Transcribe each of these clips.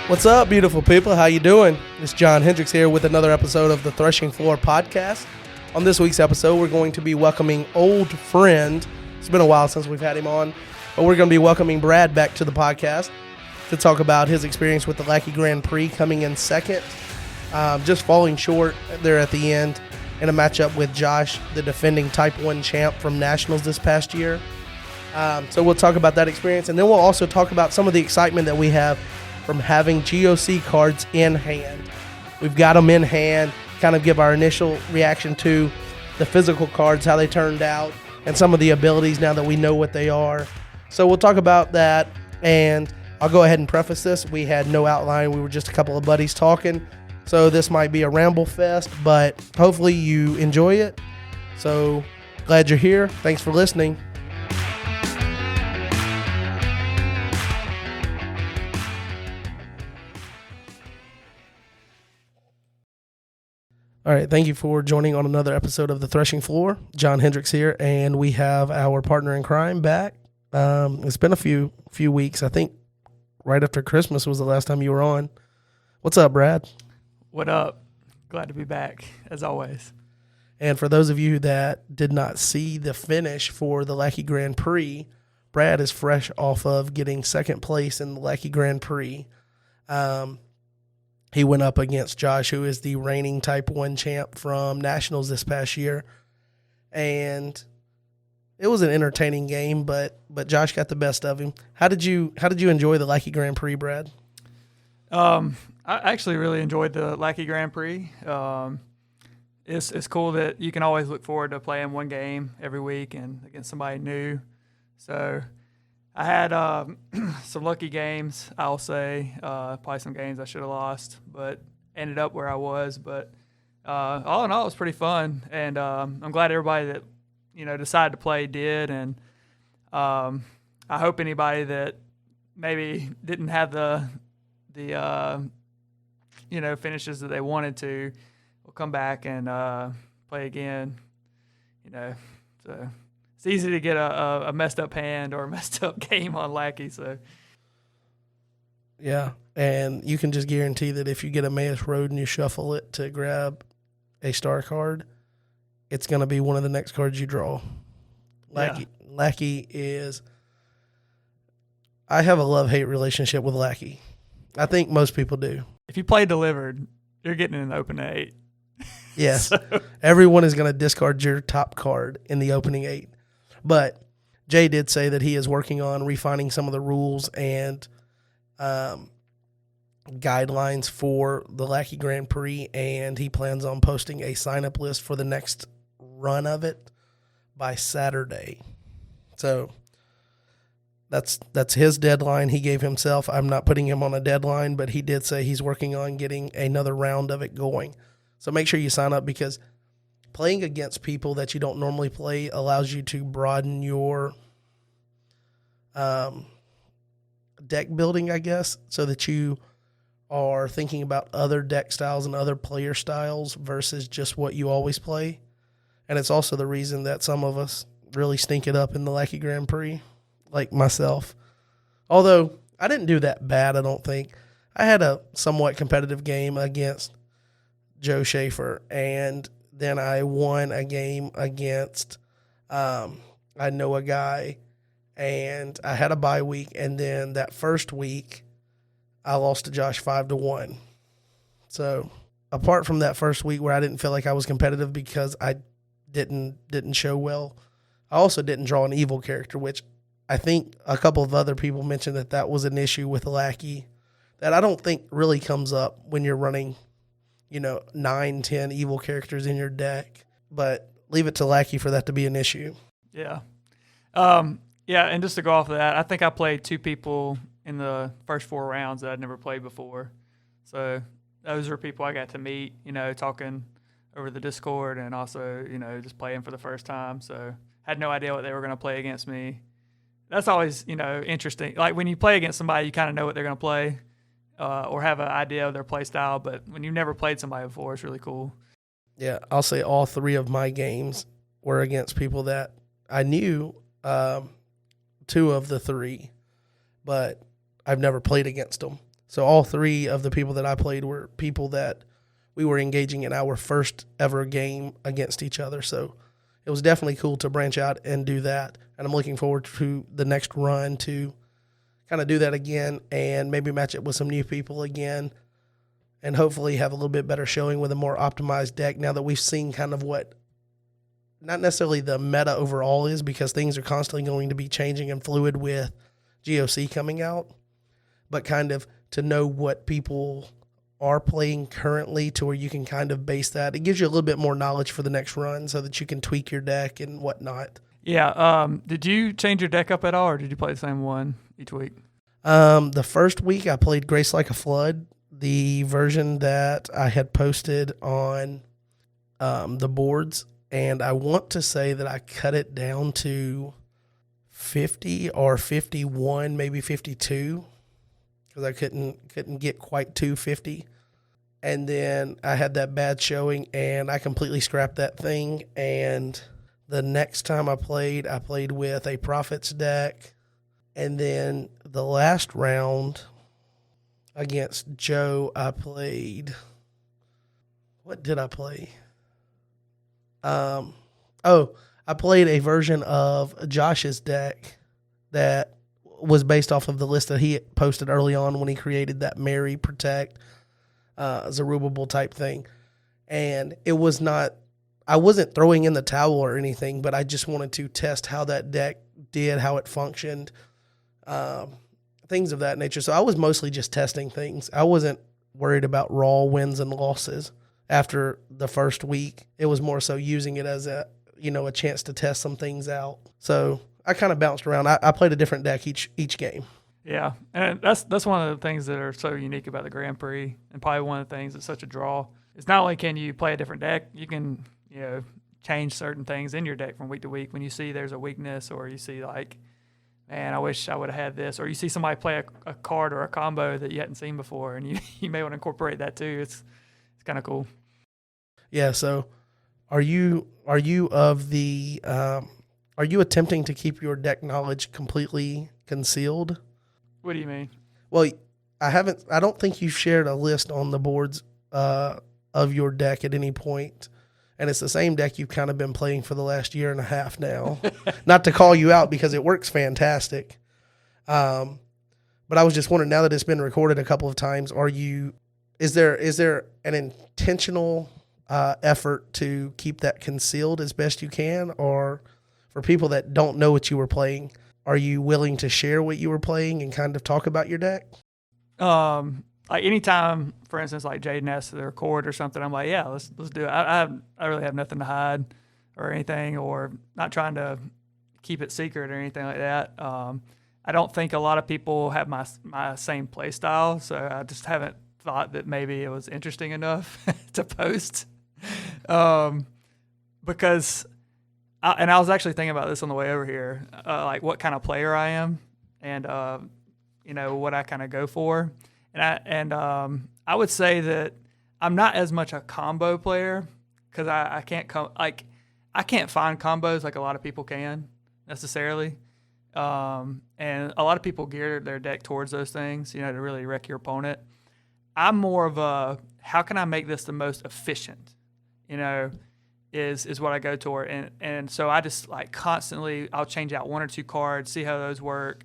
What's up, beautiful people? How you doing? It's John Hendricks here with another episode of the Threshing Floor podcast. On this week's episode, we're going to be welcoming old friend. It's been a while since we've had him on, but we're going to be welcoming Brad back to the podcast to talk about his experience with the Lackey Grand Prix, coming in second, just falling short there at the end in a matchup with Josh, the defending Type 1 champ from Nationals this past year. So we'll talk about that experience, and then we'll also talk about some of the excitement that we have from having GoC cards in hand. We've got them in hand, kind of give our initial reaction to the physical cards, how they turned out, and some of the abilities now that we know what they are. So we'll talk about that, and I'll go ahead and preface this. We had no outline. We were just a couple of buddies talking, so this might be a ramble fest, but hopefully you enjoy it. So glad you're here. Thanks for listening. All right, thank you for joining on another episode of The Threshing Floor. John Hendricks here, and we have our partner in crime back. It's been a few weeks. I think right after Christmas was the last time you were on. What's up, Brad? What up? Glad to be back, as always. And for those of you that did not see the finish for the Lackey Grand Prix, Brad is fresh off of getting second place in the Lackey Grand Prix. He went up against Josh, who is the reigning Type 1 champ from Nationals this past year. And it was an entertaining game, but Josh got the best of him. How did you enjoy the Lackey Grand Prix, Brad? I actually really enjoyed the Lackey Grand Prix. It's cool that you can always look forward to playing one game every week and against somebody new. So I had some lucky games, I'll say. Probably some games I should have lost, but ended up where I was. But all in all, it was pretty fun, and I'm glad everybody that decided to play did. And I hope anybody that maybe didn't have the finishes that they wanted to will come back and play again. So. It's easy to get a messed up hand or a messed up game on Lackey. So, yeah, and you can just guarantee that if you get a Emmaus Road and you shuffle it to grab a star card, it's going to be one of the next cards you draw. Lackey is – I have a love-hate relationship with Lackey. I think most people do. If you play delivered, you're getting an open 8. Yes. Everyone is going to discard your top card in the opening 8. But Jay did say that he is working on refining some of the rules and guidelines for the Lackey Grand Prix, and he plans on posting a sign-up list for the next run of it by Saturday. So that's his deadline he gave himself. I'm not putting him on a deadline, but he did say he's working on getting another round of it going. So make sure you sign up, because playing against people that you don't normally play allows you to broaden your deck building, I guess, so that you are thinking about other deck styles and other player styles versus just what you always play. And it's also the reason that some of us really stink it up in the Lackey Grand Prix, like myself. Although I didn't do that bad, I don't think. I had a somewhat competitive game against Joe Schaefer, and then I won a game against I know a guy, and I had a bye week, and then that first week I lost to Josh 5-1. So apart from that first week where I didn't feel like I was competitive because I didn't show well, I also didn't draw an evil character, which I think a couple of other people mentioned that was an issue with Lackey that I don't think really comes up when you're running 9, 10 evil characters in your deck, but leave it to Lackey for that to be an issue. Yeah. And just to go off of that, I think I played 2 people in the first 4 rounds that I'd never played before. So those are people I got to meet, talking over the Discord, and also, just playing for the first time. So had no idea what they were going to play against me. That's always, interesting. Like when you play against somebody, you kind of know what they're going to play. Or have an idea of their play style, but when you've never played somebody before, it's really cool. Yeah, I'll say all 3 of my games were against people that I knew, 2 of the 3, but I've never played against them. So all 3 of the people that I played were people that we were engaging in our first ever game against each other. So it was definitely cool to branch out and do that. And I'm looking forward to the next run to kind of do that again and maybe match it with some new people again and hopefully have a little bit better showing with a more optimized deck now that we've seen kind of what not necessarily the meta overall is, because things are constantly going to be changing and fluid with GoC coming out, but kind of to know what people are playing currently to where you can kind of base that. It gives you a little bit more knowledge for the next run so that you can tweak your deck and whatnot. Yeah. Did you change your deck up at all, or did you play the same one each week? The first week I played Grace Like a Flood, the version that I had posted on the boards, and I want to say that I cut it down to 50 or 51, maybe 52, because I couldn't get quite to 50. And then I had that bad showing, and I completely scrapped that thing. And the next time I played with a Prophets deck. And then the last round against Joe, I played... What did I play? I played a version of Josh's deck that was based off of the list that he posted early on when he created that Marry, Protect, Zerubbabel type thing. And it was not, I wasn't throwing in the towel or anything, but I just wanted to test how that deck did, how it functioned, things of that nature. So I was mostly just testing things. I wasn't worried about raw wins and losses after the first week. It was more so using it as a chance to test some things out. So I kind of bounced around. I played a different deck each game. Yeah, and that's one of the things that are so unique about the Grand Prix, and probably one of the things that's such a draw. Is not only can you play a different deck, you can change certain things in your deck from week to week when you see there's a weakness, or you see like, man, I wish I would have had this, or you see somebody play a card or a combo that you hadn't seen before, and you may want to incorporate that too. It's kind of cool. Yeah. So, are you attempting to keep your deck knowledge completely concealed? What do you mean? Well, I don't think you've shared a list on the boards of your deck at any point. And it's the same deck you've kind of been playing for the last year and a half now. Not to call you out because it works fantastic. But I was just wondering, now that it's been recorded a couple of times, is there an intentional effort to keep that concealed as best you can? Or for people that don't know what you were playing, are you willing to share what you were playing and kind of talk about your deck? Like anytime, for instance, like Jaden asks to record or something, I'm like, yeah, let's do it. I really have nothing to hide or anything, or not trying to keep it secret or anything like that. I don't think a lot of people have my same play style, so I just haven't thought that maybe it was interesting enough to post. Because I was actually thinking about this on the way over here, like what kind of player I am, and what I kind of go for. And I would say that I'm not as much a combo player, because I can't find combos like a lot of people can necessarily. And a lot of people gear their deck towards those things, to really wreck your opponent. I'm more of a, how can I make this the most efficient, is what I go toward. And so I just like constantly, I'll change out one or two cards, see how those work,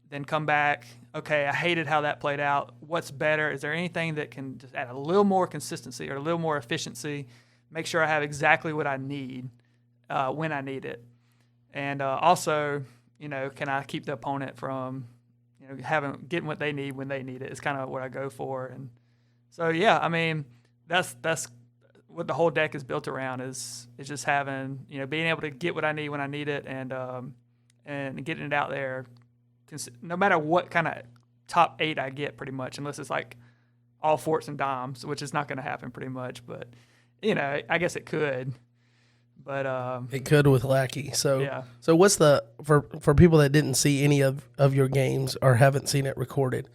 then come back. Okay, I hated how that played out. What's better? Is there anything that can just add a little more consistency or a little more efficiency? Make sure I have exactly what I need when I need it. And also, can I keep the opponent from, getting what they need when they need it? It's kind of what I go for. And so, yeah, I mean, that's what the whole deck is built around, is just having, being able to get what I need when I need it, and getting it out there. No matter what kind of top 8 I get, pretty much, unless it's like all forts and dimes, which is not going to happen pretty much. But, I guess it could. But it could with Lackey. So yeah. So what's for people that didn't see any of your games or haven't seen it recorded,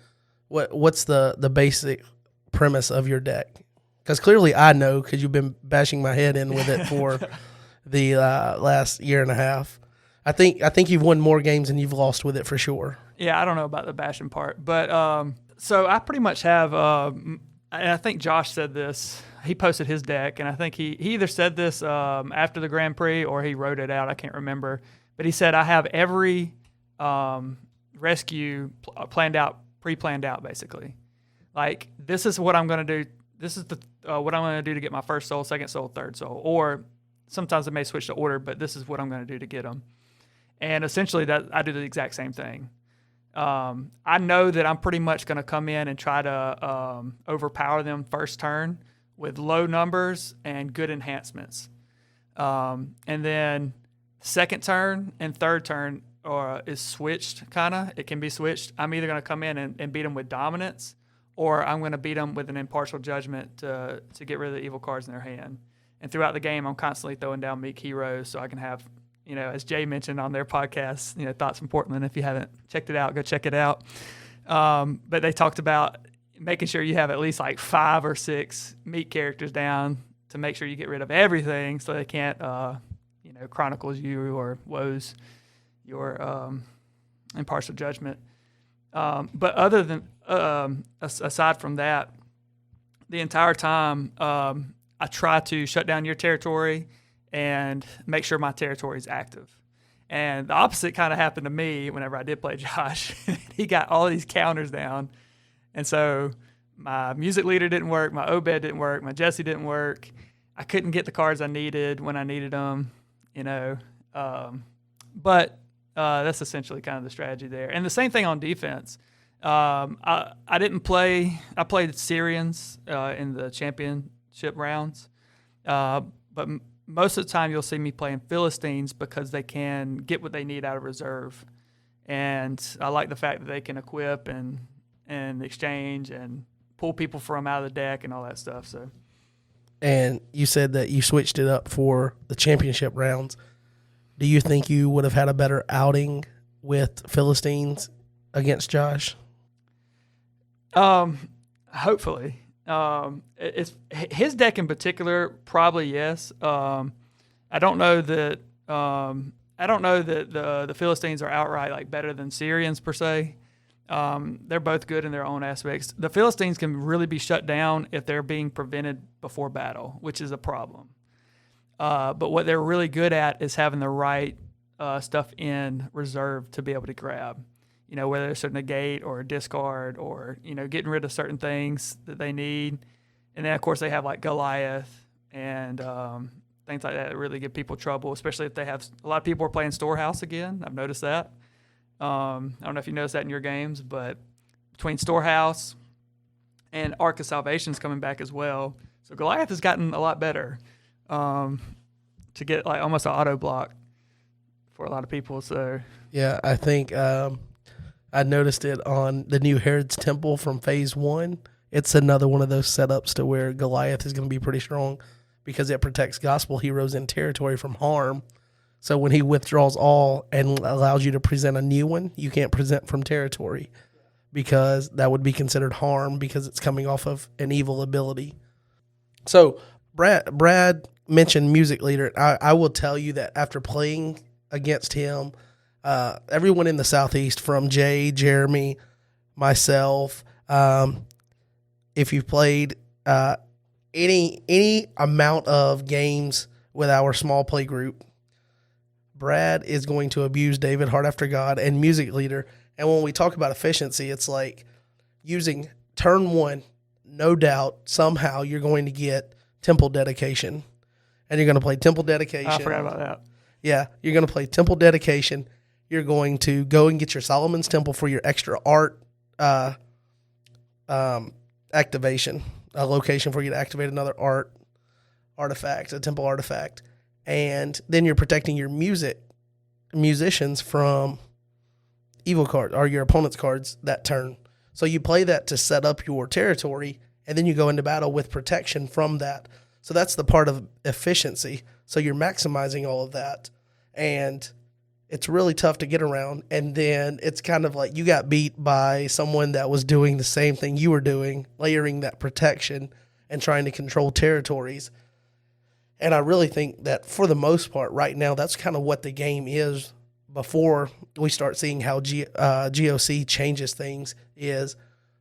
what's the basic premise of your deck? Because clearly I know, because you've been bashing my head in with it for the last year and a half. I think you've won more games than you've lost with it for sure. Yeah, I don't know about the bashing part, but So I pretty much have, and I think Josh said this. He posted his deck, and I think he either said this after the Grand Prix or he wrote it out. I can't remember. But he said, I have every rescue pre-planned out, basically. Like, this is what I'm going to do. This is what I'm going to do to get my first soul, second soul, third soul. Or sometimes I may switch the order, but this is what I'm going to do to get them. And essentially, that I do the exact same thing. I know that I'm pretty much going to come in and try to overpower them first turn with low numbers and good enhancements. And then second turn and third turn is switched, kind of. It can be switched. I'm either going to come in and beat them with dominance, or I'm going to beat them with an impartial judgment to get rid of the evil cards in their hand. And throughout the game, I'm constantly throwing down meek heroes so I can have, as Jay mentioned on their podcast, Thoughts from Portland. If you haven't checked it out, go check it out. But they talked about making sure you have at least like 5 or 6 meek characters down to make sure you get rid of everything so they can't, chronicles you or woes your impartial judgment. But other than aside from that, the entire time I try to shut down your territory and make sure my territory is active. And the opposite kind of happened to me whenever I did play Josh. He got all these counters down. And so my music leader didn't work, my Obed didn't work, my Jesse didn't work. I couldn't get the cards I needed when I needed them, But that's essentially kind of the strategy there. And the same thing on defense. I played Syrians in the championship rounds. But most of the time you'll see me playing Philistines because they can get what they need out of reserve. And I like the fact that they can equip and exchange and pull people from out of the deck and all that stuff. So. And you said that you switched it up for the championship rounds. Do you think you would have had a better outing with Philistines against Josh? Hopefully. It's his deck in particular, probably yes. I don't know that the Philistines are outright like better than Syrians per se. They're both good in their own aspects. The Philistines can really be shut down if they're being prevented before battle, which is a problem. But what they're really good at is having the right stuff in reserve to be able to grab. Whether it's a negate or a discard or, getting rid of certain things that they need. And then, of course, they have like Goliath and things like that really give people trouble, especially if they have – a lot of people are playing Storehouse again. I've noticed that. I don't know if you noticed that in your games, but between Storehouse and Ark of Salvation's coming back as well. So Goliath has gotten a lot better to get like almost an auto block for a lot of people. So yeah, I think I noticed it on the new Herod's Temple from Phase 1. It's another one of those setups to where Goliath is going to be pretty strong because it protects gospel heroes in territory from harm. So when he withdraws all and allows you to present a new one, you can't present from territory because that would be considered harm because it's coming off of an evil ability. So Brad mentioned music leader. I will tell you that after playing against him, everyone in the Southeast from Jay, Jeremy, myself, if you've played any amount of games with our small play group, Brad is going to abuse David Heart After God and music leader. And when we talk about efficiency, it's like using turn 1, no doubt, somehow you're going to get Temple Dedication. And you're going to play Temple Dedication. I forgot about that. Yeah, you're going to play Temple Dedication. You're going to go and get your Solomon's Temple for your extra art activation, a location for you to activate another artifact, a temple artifact. And then you're protecting your musicians from evil cards or your opponent's cards that turn. So you play that to set up your territory, and then you go into battle with protection from that. So that's the part of efficiency. So you're maximizing all of that, and it's really tough to get around. And then it's kind of like you got beat by someone that was doing the same thing you were doing, layering that protection and trying to control territories. And I really think that for the most part right now, that's kind of what the game is before we start seeing how GoC changes things is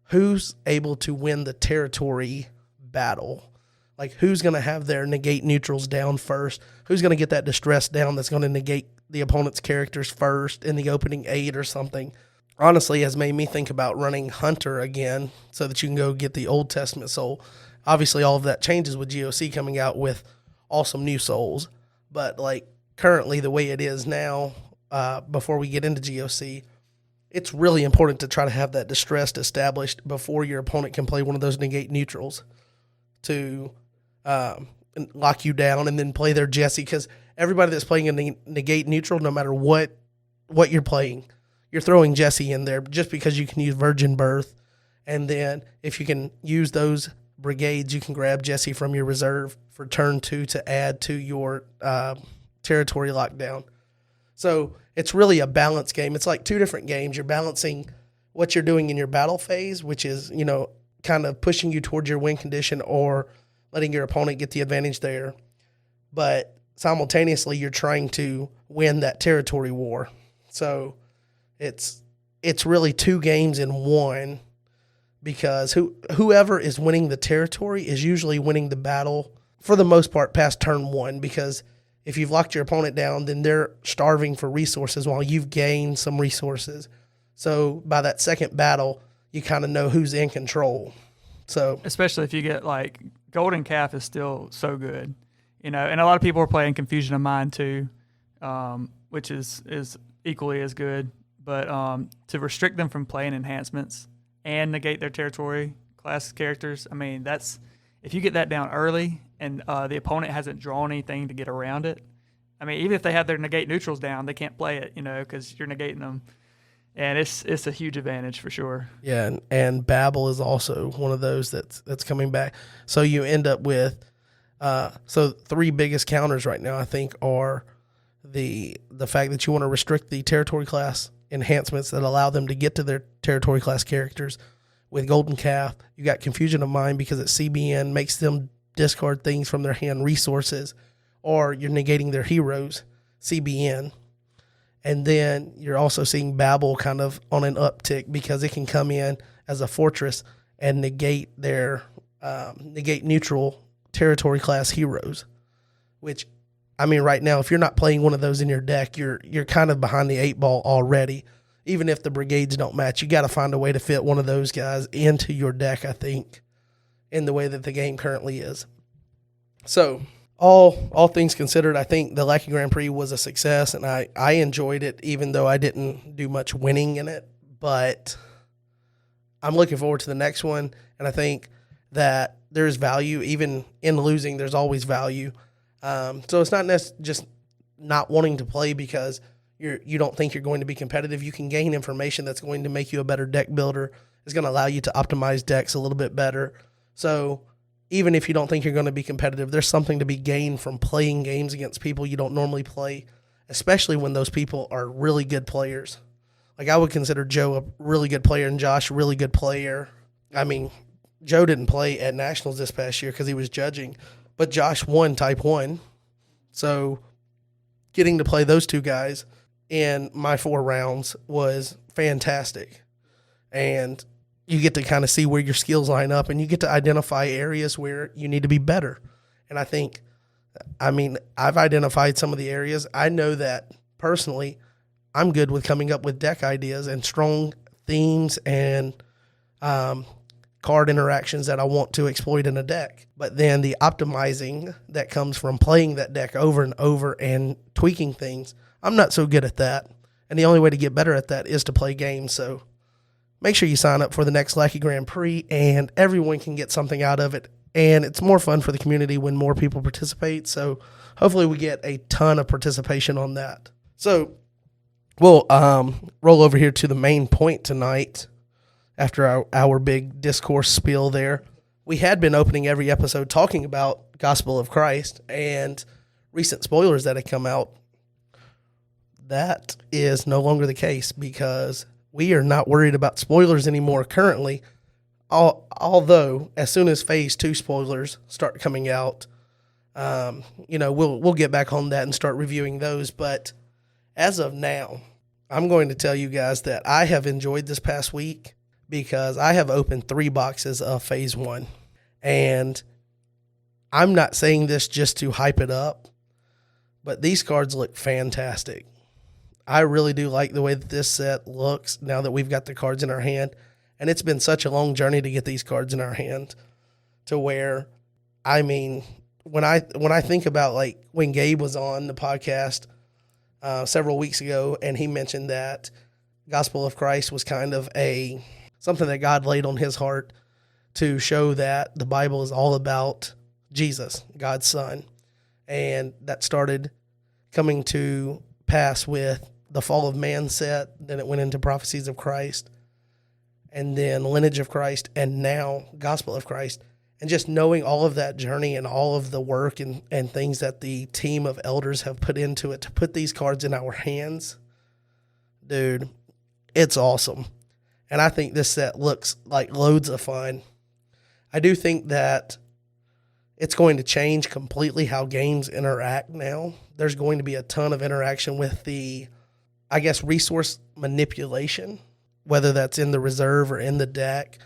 who's able to win the territory battle. Like, who's going to have their negate neutrals down first? Who's going to get that distress down that's going to negate the opponent's characters first in the opening 8 or something? Honestly, has made me think about running Hunter again so that you can go get the Old Testament soul. Obviously, all of that changes with GoC coming out with awesome new souls. But, like, currently the way it is now, before we get into GoC, it's really important to try to have that distress established before your opponent can play one of those negate neutrals to lock you down and then play their Jesse, because everybody that's playing a negate neutral, no matter what you're playing, you're throwing Jesse in there just because you can use Virgin Birth. And then if you can use those brigades, you can grab Jesse from your reserve for turn 2 to add to your territory lockdown. So it's really a balance game. It's like 2 different games. You're balancing what you're doing in your battle phase, which is, kind of pushing you towards your win condition or letting your opponent get the advantage there. But simultaneously, you're trying to win that territory war. So it's really 2 games in one, because whoever is winning the territory is usually winning the battle for the most part past turn 1, because if you've locked your opponent down, then they're starving for resources while you've gained some resources. So by that second battle, you kind of know who's in control. So especially if you get like Golden Calf is still so good, and a lot of people are playing Confusion of Mind too, which is equally as good. But to restrict them from playing enhancements and negate their territory class characters, I mean, that's if you get that down early and the opponent hasn't drawn anything to get around it. I mean, even if they have their negate neutrals down, they can't play it, because you're negating them. And it's a huge advantage for sure. Yeah, and Babel is also one of those that's coming back. So you end up with 3 biggest counters right now, I think, are the fact that you want to restrict the territory class enhancements that allow them to get to their territory class characters. With Golden Calf, you got Confusion of Mind because it's CBN, makes them discard things from their hand resources, or you're negating their heroes, CBN. And then you're also seeing Babel kind of on an uptick because it can come in as a fortress and negate their negate neutral territory class heroes. Which, I mean, right now, if you're not playing one of those in your deck, you're kind of behind the 8 ball already. Even if the brigades don't match, you got to find a way to fit one of those guys into your deck, I think, in the way that the game currently is. So all things considered, I think the Lackey Grand Prix was a success, and I enjoyed it, even though I didn't do much winning in it. But I'm looking forward to the next one, and I think that there's value. Even in losing, there's always value. So it's not just not wanting to play because you don't think you're going to be competitive. You can gain information that's going to make you a better deck builder. It's going to allow you to optimize decks a little bit better. So even if you don't think you're going to be competitive, there's something to be gained from playing games against people you don't normally play, especially when those people are really good players. Like, I would consider Joe a really good player and Josh a really good player. I mean, Joe didn't play at Nationals this past year because he was judging, but Josh won Type 1. So getting to play those 2 guys in my 4 rounds was fantastic. And you get to kind of see where your skills line up, and you get to identify areas where you need to be better. And I've identified some of the areas. I know that personally I'm good with coming up with deck ideas and strong themes and card interactions that I want to exploit in a deck. But then the optimizing that comes from playing that deck over and over and tweaking things, I'm not so good at that. And the only way to get better at that is to play games. So make sure you sign up for the next Lackey Grand Prix, and everyone can get something out of it. And it's more fun for the community when more people participate. So hopefully we get a ton of participation on that. So we'll roll over here to the main point tonight after our big discourse spiel there. We had been opening every episode talking about Gospel of Christ and recent spoilers that had come out. That is no longer the case because we are not worried about spoilers anymore currently, although as soon as Phase 2 spoilers start coming out, we'll get back on that and start reviewing those. But as of now, I'm going to tell you guys that I have enjoyed this past week because I have opened 3 boxes of phase 1. And I'm not saying this just to hype it up, but these cards look fantastic. I really do like the way that this set looks now that we've got the cards in our hand. And it's been such a long journey to get these cards in our hand, to where, I mean, when I think about like when Gabe was on the podcast several weeks ago, and he mentioned that Gospel of Christ was kind of something that God laid on his heart to show that the Bible is all about Jesus, God's Son. And that started coming to pass with the Fall of Man set. Then it went into Prophecies of Christ, and then Lineage of Christ, and now Gospel of Christ. And just knowing all of that journey and all of the work and things that the team of elders have put into it to put these cards in our hands, dude, it's awesome. And I think this set looks like loads of fun. I do think that it's going to change completely how games interact now. There's going to be a ton of interaction with the, I guess, resource manipulation, whether that's in the reserve or in the deck.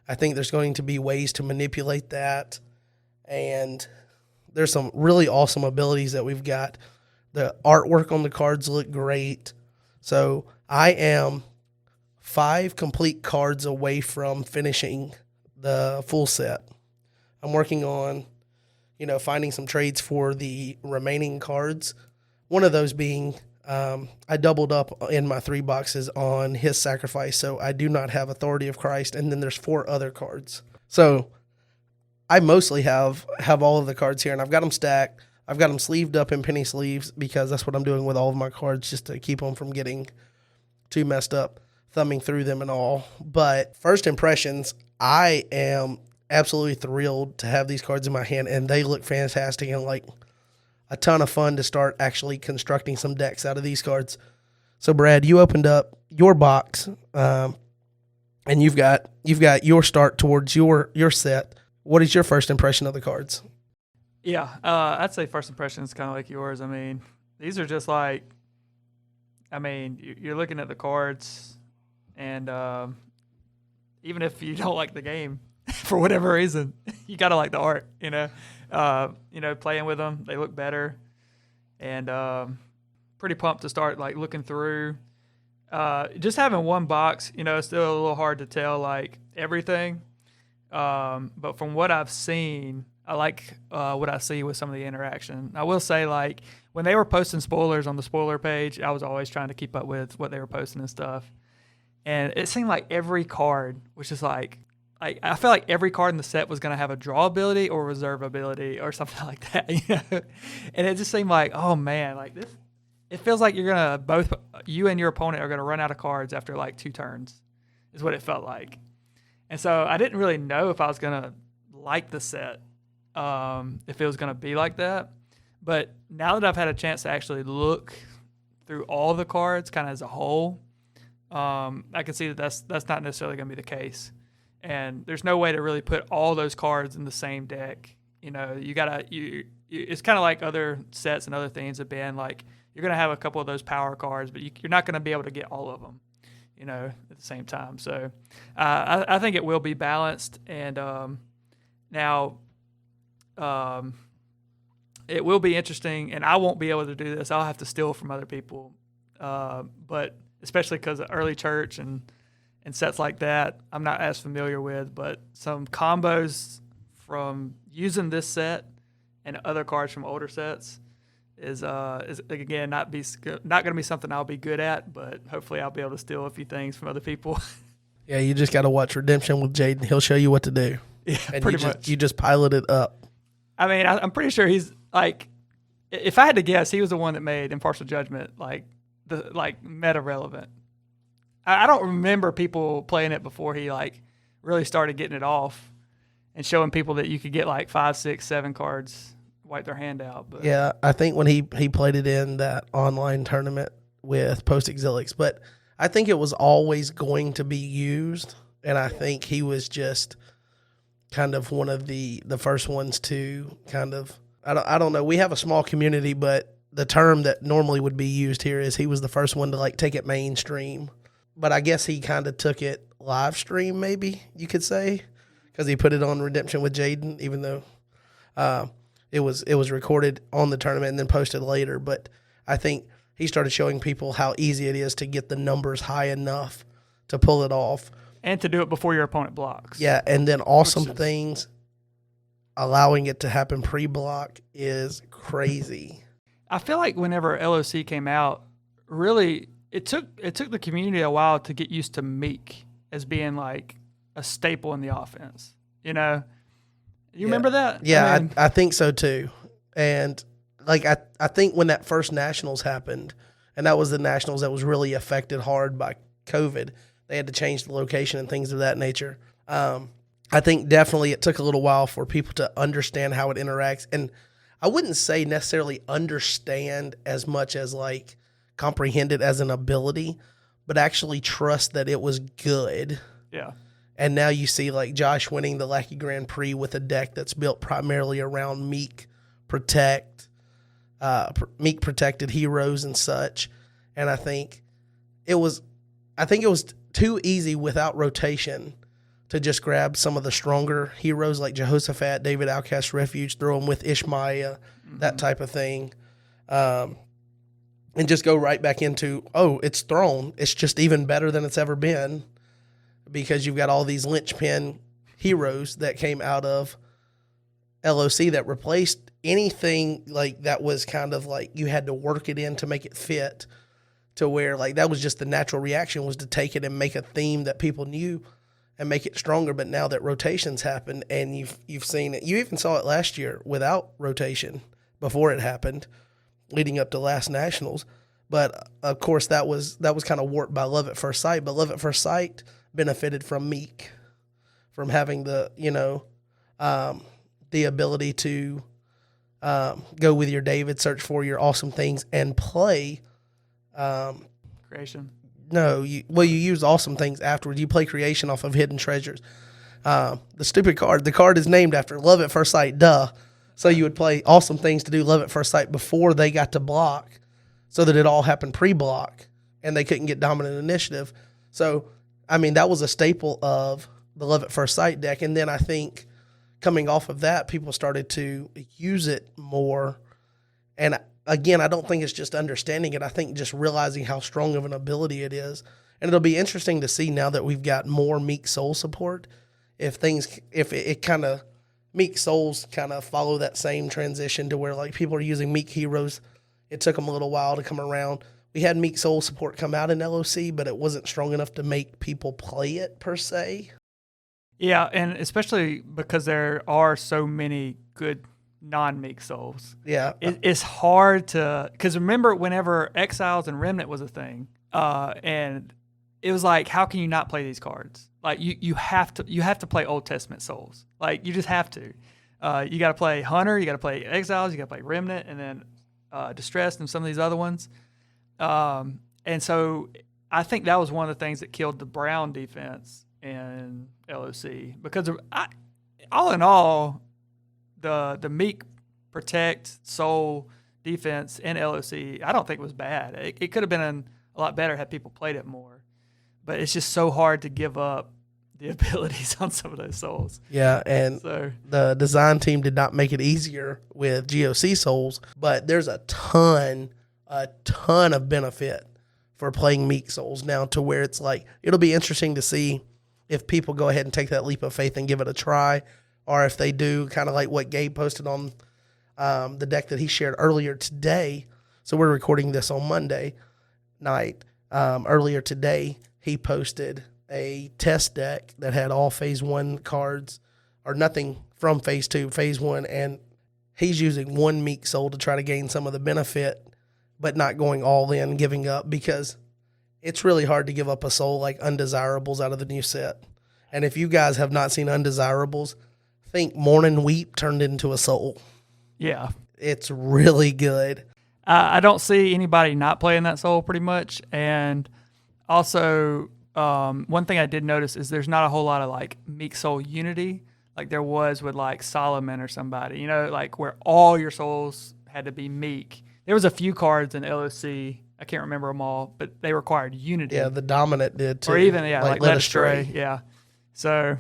I think there's going to be ways to manipulate that. And there's some really awesome abilities that we've got. The artwork on the cards look great. So I am 5 complete cards away from finishing the full set. I'm working on, finding some trades for the remaining cards. One of those being, I doubled up in my 3 boxes on his sacrifice, so I do not have Authority of Christ, and then there's 4 other cards. So I mostly have all of the cards here, and I've got them stacked. I've got them sleeved up in penny sleeves because that's what I'm doing with all of my cards, just to keep them from getting too messed up, thumbing through them and all. But first impressions, I am absolutely thrilled to have these cards in my hand, and they look fantastic and like a ton of fun to start actually constructing some decks out of these cards. So Brad, you opened up your box, and you've got your start towards your set. What is your first impression of the cards? Yeah, I'd say first impression is kind of like yours. I mean, these are just like, you're looking at the cards, and even if you don't like the game for whatever reason, you gotta like the art. Playing with them, they look better, and pretty pumped to start like looking through. Just having one box, it's still a little hard to tell like everything. But from what I've seen, I like what I see with some of the interaction. I will say, like, when they were posting spoilers on the spoiler page, I was always trying to keep up with what they were posting and stuff. And it seemed like every card was just like I felt like every card in the set was going to have a draw ability or reserve ability or something like that. And it just seemed like, oh, man, like this. It feels like you're going to both – you and your opponent are going to run out of cards after, like, 2 turns is what it felt like. And so I didn't really know if I was going to like the set, if it was going to be like that. But now that I've had a chance to actually look through all the cards kind of as a whole, I can see that that's not necessarily going to be the case. And there's no way to really put all those cards in the same deck. It's kind of like other sets and other things have been like you're going to have a couple of those power cards, but you're not going to be able to get all of them, at the same time. So I think it will be balanced. And now it will be interesting, and I won't be able to do this. I'll have to steal from other people, but especially because of early church and sets like that, I'm not as familiar with. But some combos from using this set and other cards from older sets is again not going to be something I'll be good at, but hopefully I'll be able to steal a few things from other people. Yeah, you just got to watch Redemption with Jaden. He'll show you what to do. Yeah, and pretty much. You just pilot it up. I mean, I'm pretty sure he's like, if I had to guess, he was the one that made Impartial Judgment meta relevant. I don't remember people playing it before he like really started getting it off and showing people that you could get like 5, 6, 7 cards, wipe their hand out. But yeah, I think when he played it in that online tournament with Post Exilics, but I think it was always going to be used, and I think he was just kind of one of the first ones to kind of, I don't know. We have a small community, but the term that normally would be used here is he was the first one to like take it mainstream. But I guess he kind of took it live stream, maybe you could say, because he put it on Redemption with Jaden, even though it was recorded on the tournament and then posted later. But I think he started showing people how easy it is to get the numbers high enough to pull it off. And to do it before your opponent blocks. Yeah, and then awesome things, allowing it to happen pre-block is crazy. I feel like whenever LOC came out, really it took the community a while to get used to Meek as being like a staple in the offense. You know, you remember that? Yeah, I think so too. And like I think when that first Nationals happened, and that was the Nationals that was really affected hard by COVID, they had to change the location and things of that nature. I think definitely it took a little while for people to understand how it interacts. And I wouldn't say necessarily understand as much as like comprehend it as an ability, but actually trust that it was good. Yeah. And now you see like Josh winning the Lackey Grand Prix with a deck that's built primarily around Meek protected heroes and such. And I think it was too easy without rotation to just grab some of the stronger heroes like Jehoshaphat, David Outcast Refuge, throw them with Ishmael, that type of thing. And just go right back into, it's Throne. It's just even better than it's ever been because you've got all these linchpin heroes that came out of LOC that replaced anything like that was kind of like you had to work it in to make it fit to where like that was just the natural reaction was to take it and make a theme that people knew and make it stronger. But now that rotations happen and you've seen it, you even saw it last year without rotation before it happened, leading up to last Nationals. But of course that was kind of warped by Love at First Sight. But Love at First Sight benefited from Meek, from having the ability to go with your David, search for your awesome things, and play. Creation. No, you use awesome things afterwards. You play creation off of hidden treasures. The stupid card. The card is named after Love at First Sight. Duh. So you would play awesome things to do Love at First Sight before they got to block, so that it all happened pre-block, and they couldn't get dominant initiative. So, I mean, that was a staple of the Love at First Sight deck. And then I think coming off of that, people started to use it more. And again, I don't think it's just understanding it. I think just realizing how strong of an ability it is. And it'll be interesting to see now that we've got more Meek Soul support, if it kind of, Meek Souls kind of follow that same transition to where like people are using Meek heroes. It took them a little while to come around. We had Meek Soul support come out in LOC, but it wasn't strong enough to make people play it per se. Yeah, and especially because there are so many good non-Meek Souls. Yeah. It's hard to, because remember whenever Exiles and Remnant was a thing, and it was like, how can you not play these cards? Like you have to play Old Testament Souls. Like you just have to. You got to play Hunter, you got to play Exiles, you got to play Remnant, and then Distressed and some of these other ones. And so I think that was one of the things that killed the Brown defense in LOC because all in all, the Meek Protect Soul defense in LOC I don't think was bad. It could have been a lot better had people played it more. But it's just so hard to give up the abilities on some of those souls. Yeah, and the design team did not make it easier with GoC souls, but there's a ton of benefit for playing Meek souls now to where it's like, it'll be interesting to see if people go ahead and take that leap of faith and give it a try, or if they do kind of like what Gabe posted on the deck that he shared earlier today. So we're recording this on Monday night. Earlier today, he posted a test deck that had all phase 1 cards or nothing from phase 2, phase 1, and he's using one Meek Soul to try to gain some of the benefit, but not going all in, giving up, because it's really hard to give up a soul like Undesirables out of the new set. And if you guys have not seen Undesirables, think Morning Weep turned into a soul. Yeah. It's really good. I don't see anybody not playing that soul pretty much. And also, one thing I did notice is there's not a whole lot of like Meek Soul unity like there was with like Solomon or somebody, you know, like where all your souls had to be meek. There was a few cards in LOC, I can't remember them all, but they required unity. Yeah, the dominant did too. Or even, like Led Astray. Yeah. So,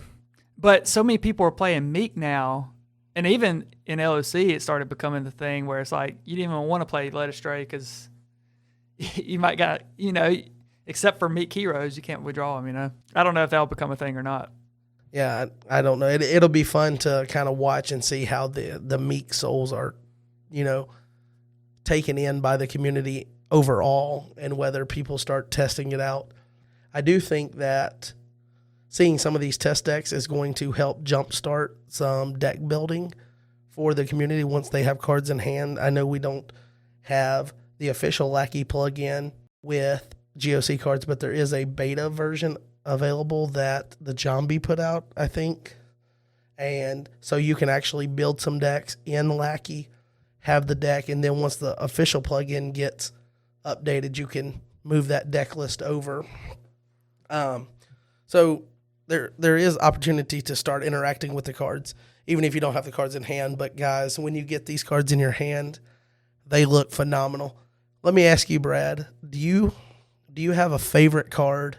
but so many people are playing Meek now, and even in LOC, it started becoming the thing where it's like you didn't even want to play Led Astray because you might got, except for Meek heroes, you can't withdraw them, I don't know if that'll become a thing or not. Yeah, I don't know. It'll be fun to kind of watch and see how the Meek souls are, taken in by the community overall and whether people start testing it out. I do think that seeing some of these test decks is going to help jumpstart some deck building for the community once they have cards in hand. I know we don't have the official Lackey plugin with GoC cards, but there is a beta version available that the Zombie put out, I think. And so you can actually build some decks in Lackey, have the deck, and then once the official plugin gets updated, you can move that deck list over. So there is opportunity to start interacting with the cards, even if you don't have the cards in hand. But guys, when you get these cards in your hand, they look phenomenal. Let me ask you, Brad, do you have a favorite card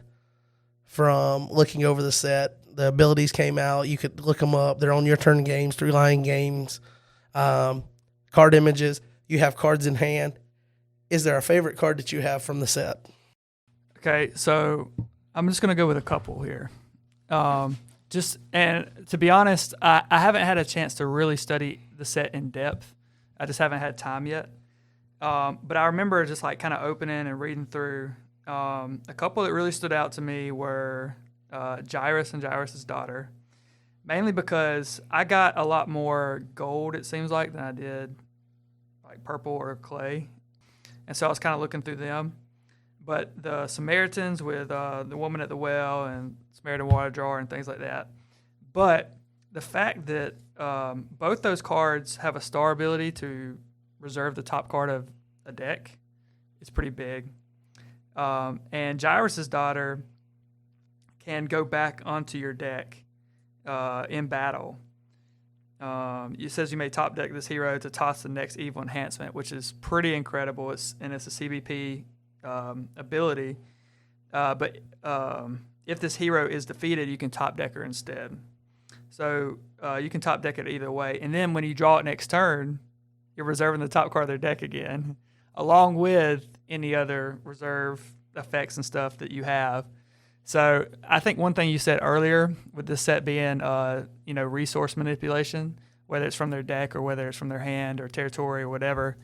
from looking over the set? The abilities came out. You could look them up. They're on your turn games, 3-line games, card images. You have cards in hand. Is there a favorite card that you have from the set? Okay, so I'm just going to go with a couple here. And to be honest, I haven't had a chance to really study the set in depth. I just haven't had time yet. But I remember just like kind of opening and reading through. A couple that really stood out to me were Gyrus and Gyrus's daughter, mainly because I got a lot more gold, it seems like, than I did like purple or clay. And so I was kind of looking through them. But the Samaritans with the woman at the well and Samaritan water jar and things like that. But the fact that both those cards have a star ability to reserve the top card of a deck is pretty big. And Gyrus's daughter can go back onto your deck in battle. It says you may top deck this hero to toss the next evil enhancement, which is pretty incredible. It's a CBP ability. But if this hero is defeated, you can top deck her instead. So you can top deck it either way. And then when you draw it next turn, you're reserving the top card of their deck again, along with any other reserve effects and stuff that you have. So I think one thing you said earlier with this set being, resource manipulation, whether it's from their deck or whether it's from their hand or territory or whatever,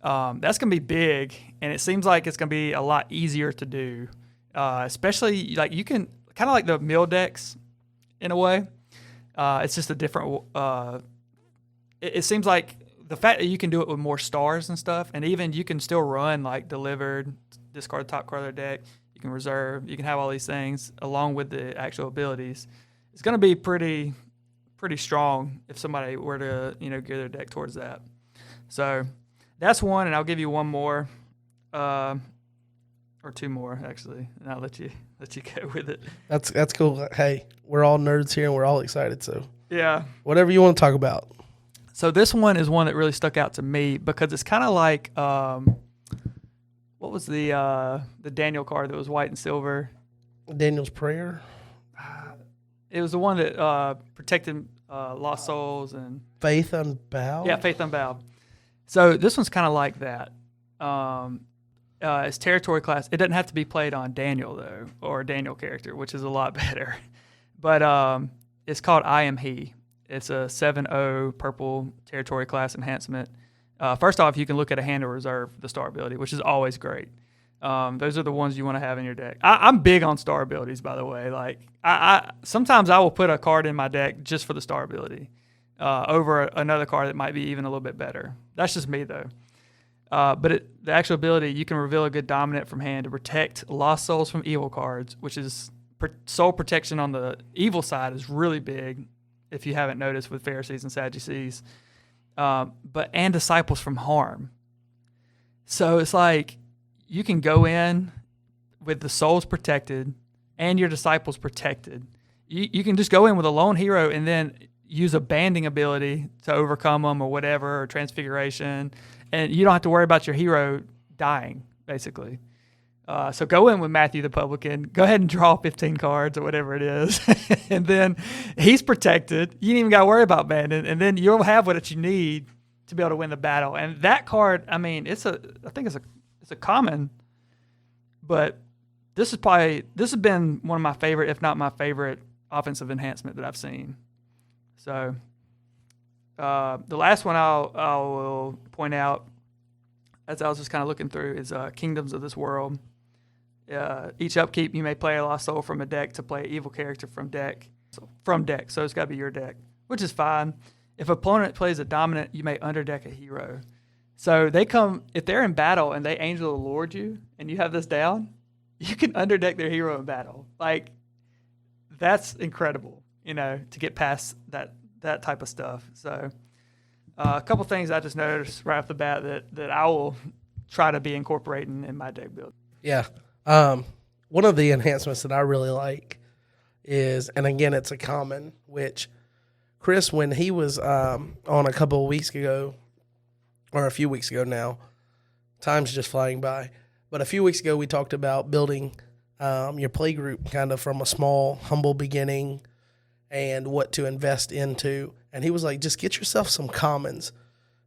that's going to be big. And it seems like it's going to be a lot easier to do, especially like you can kind of like the mill decks in a way. It's just a different, it seems like the fact that you can do it with more stars and stuff, and even you can still run like delivered, discard the top card of their deck, you can reserve, you can have all these things along with the actual abilities. It's going to be pretty strong if somebody were to, gear their deck towards that. So that's one, and I'll give you one more, or two more actually, and I'll let you go with it. That's cool. Hey, we're all nerds here and we're all excited, so yeah, whatever you want to talk about. So this one is one that really stuck out to me because it's kind of like, what was the Daniel card that was white and silver? Daniel's Prayer? It was the one that protected lost souls and... Faith Unbowed? Yeah, Faith Unbowed. So this one's kind of like that. It's territory class. It doesn't have to be played on Daniel, though, or a Daniel character, which is a lot better. But it's called I Am He. It's a 7/0 purple territory class enhancement. First off, you can look at a hand or reserve the star ability, which is always great. Those are the ones you want to have in your deck. I'm big on star abilities, by the way. Like sometimes I will put a card in my deck just for the star ability over another card that might be even a little bit better. That's just me, though. But the actual ability, you can reveal a good dominant from hand to protect lost souls from evil cards, which is soul protection on the evil side is really big, if you haven't noticed with Pharisees and Sadducees. And disciples from harm. So it's like you can go in with the souls protected and your disciples protected. You can just go in with a lone hero and then use a banding ability to overcome them or whatever, or transfiguration, and you don't have to worry about your hero dying basically. So go in with Matthew the Publican. Go ahead and draw 15 cards or whatever it is. And then he's protected. You ain't even got to worry about banning. And then you'll have what you need to be able to win the battle. And that card, I mean, I think it's a common, but this has been one of my favorite, if not my favorite, offensive enhancement that I've seen. So the last one I will point out, as I was just kind of looking through, is Kingdoms of this World. Each upkeep, you may play a Lost Soul from a deck to play an evil character from deck. So it's got to be your deck, which is fine. If opponent plays a dominant, you may underdeck a hero. So if they're in battle and they Angel of the Lord you, and you have this down, you can underdeck their hero in battle. Like, that's incredible, to get past that type of stuff. So a couple things I just noticed right off the bat that I will try to be incorporating in my deck build. Yeah. One of the enhancements that I really like is, and again, it's a common, which Chris, when he was on a couple of weeks ago, or a few weeks ago now, time's just flying by, but a few weeks ago we talked about building your play group kind of from a small, humble beginning and what to invest into. And he was like, just get yourself some commons,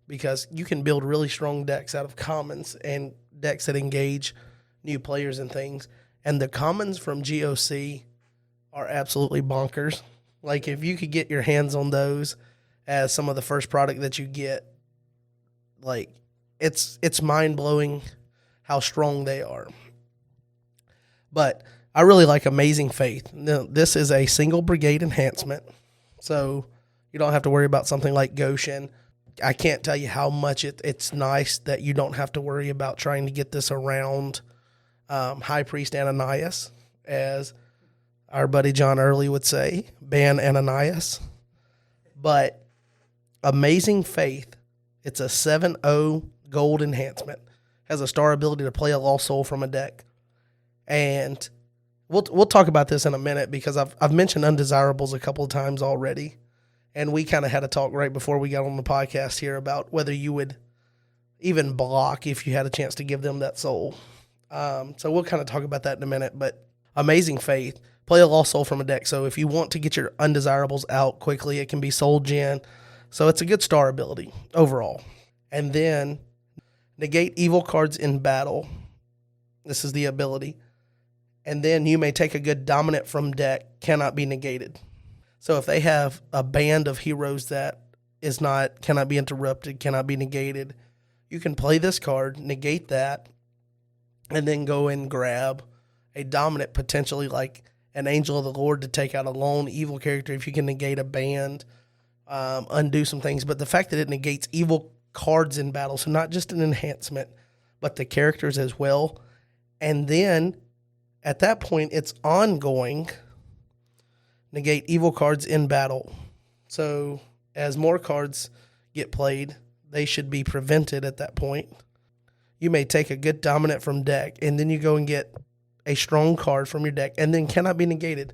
because you can build really strong decks out of commons and decks that engage new players and things. And the commons from GoC are absolutely bonkers. Like, if you could get your hands on those as some of the first product that you get, like, it's mind-blowing how strong they are. But I really like Amazing Faith. Now, this is a single brigade enhancement, so you don't have to worry about something like Goshen. I can't tell you how much it's nice that you don't have to worry about trying to get this around High Priest Ananias, as our buddy John Early would say, ban Ananias. But Amazing Faith, it's a 7/0 gold enhancement, has a star ability to play a Lost Soul from a deck. And we'll talk about this in a minute, because I've mentioned Undesirables a couple of times already, and we kind of had a talk right before we got on the podcast here about whether you would even block if you had a chance to give them that soul. So we'll kind of talk about that in a minute. But Amazing Faith, play a Lost Soul from a deck. So if you want to get your Undesirables out quickly, it can be Soul Gen. So it's a good star ability overall. And then negate evil cards in battle. This is the ability. And then you may take a good dominant from deck, cannot be negated. So if they have a band of heroes that cannot be interrupted, cannot be negated, you can play this card, negate that, and then go and grab a dominant, potentially like an Angel of the Lord, to take out a lone evil character if you can negate a band, undo some things. But the fact that it negates evil cards in battle, so not just an enhancement, but the characters as well. And then at that point, it's ongoing, negate evil cards in battle. So as more cards get played, they should be prevented at that point. You may take a good dominant from deck, and then you go and get a strong card from your deck, and then cannot be negated.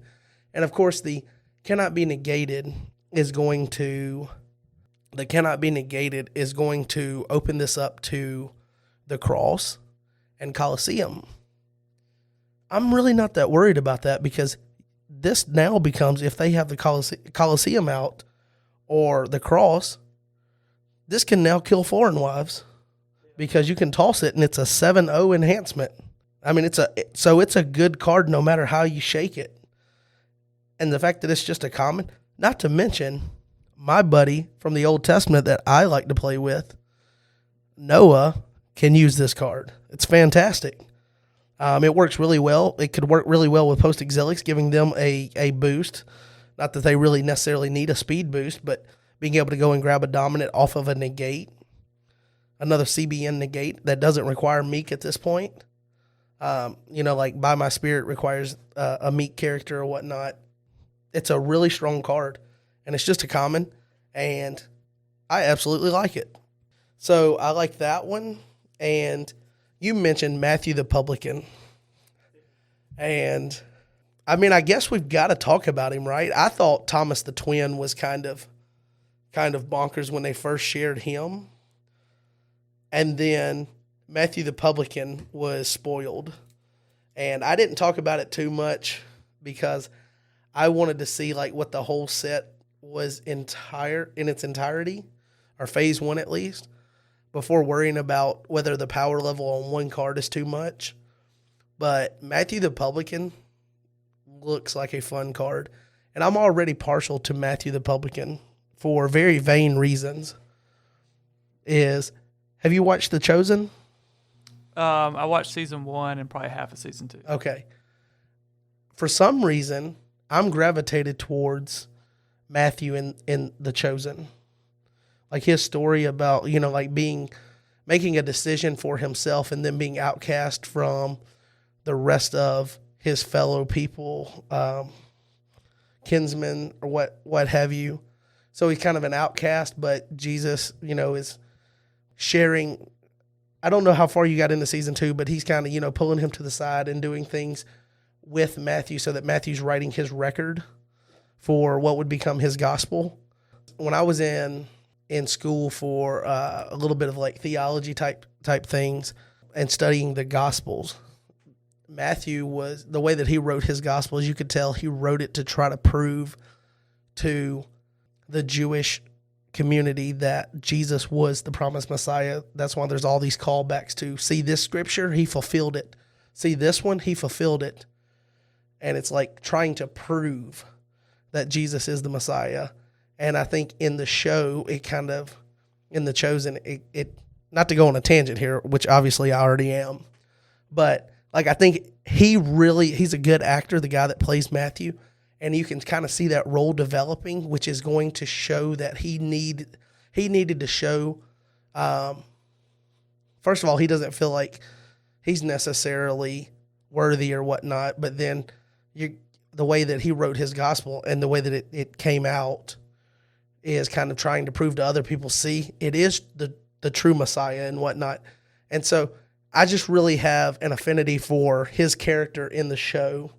And of course, the cannot be negated is going to open this up to the Cross and Colosseum. I'm really not that worried about that, because this now becomes, if they have the Colosseum out or the Cross, this can now kill Foreign Wives, because you can toss it and it's a 7/0 enhancement. I mean, it's a good card no matter how you shake it. And the fact that it's just a common, not to mention my buddy from the Old Testament that I like to play with, Noah, can use this card. It's fantastic. It works really well. It could work really well with Post-Exilics, giving them a boost. Not that they really necessarily need a speed boost, but being able to go and grab a dominant off of a negate, another CBN negate that doesn't require Meek at this point. Like By My Spirit requires a Meek character or whatnot. It's a really strong card, and it's just a common, and I absolutely like it. So I like that one. And you mentioned Matthew the Publican. And I mean, I guess we've got to talk about him, right? I thought Thomas the Twin was kind of bonkers when they first shared him. And then Matthew the Publican was spoiled. And I didn't talk about it too much because I wanted to see like what the whole set was in its entirety, or phase 1 at least, before worrying about whether the power level on one card is too much. But Matthew the Publican looks like a fun card. And I'm already partial to Matthew the Publican for very vain reasons. Have you watched The Chosen? I watched season 1 and probably half of season 2. Okay. For some reason, I'm gravitated towards Matthew in The Chosen. Like his story about, like making a decision for himself and then being outcast from the rest of his fellow people, kinsmen or what have you. So he's kind of an outcast, but Jesus, is sharing. I don't know how far you got into season 2, but he's kind of, pulling him to the side and doing things with Matthew so that Matthew's writing his record for what would become his gospel. When I was in school for a little bit of like theology type things and studying the gospels, Matthew was, the way that he wrote his gospel, as you could tell, he wrote it to try to prove to the Jewish community that Jesus was the promised Messiah. That's why there's all these callbacks to see this scripture, he fulfilled it. See this one, he fulfilled it. And it's like trying to prove that Jesus is the Messiah. And I think in the show, it kind of, in The Chosen, it not to go on a tangent here, which obviously I already am, but like I think he's a good actor, the guy that plays Matthew. And you can kind of see that role developing, which is going to show that he needed to show, first of all, he doesn't feel like he's necessarily worthy or whatnot, but then the way that he wrote his gospel and the way that it came out is kind of trying to prove to other people, see, it is the true Messiah and whatnot. And so I just really have an affinity for his character in the show.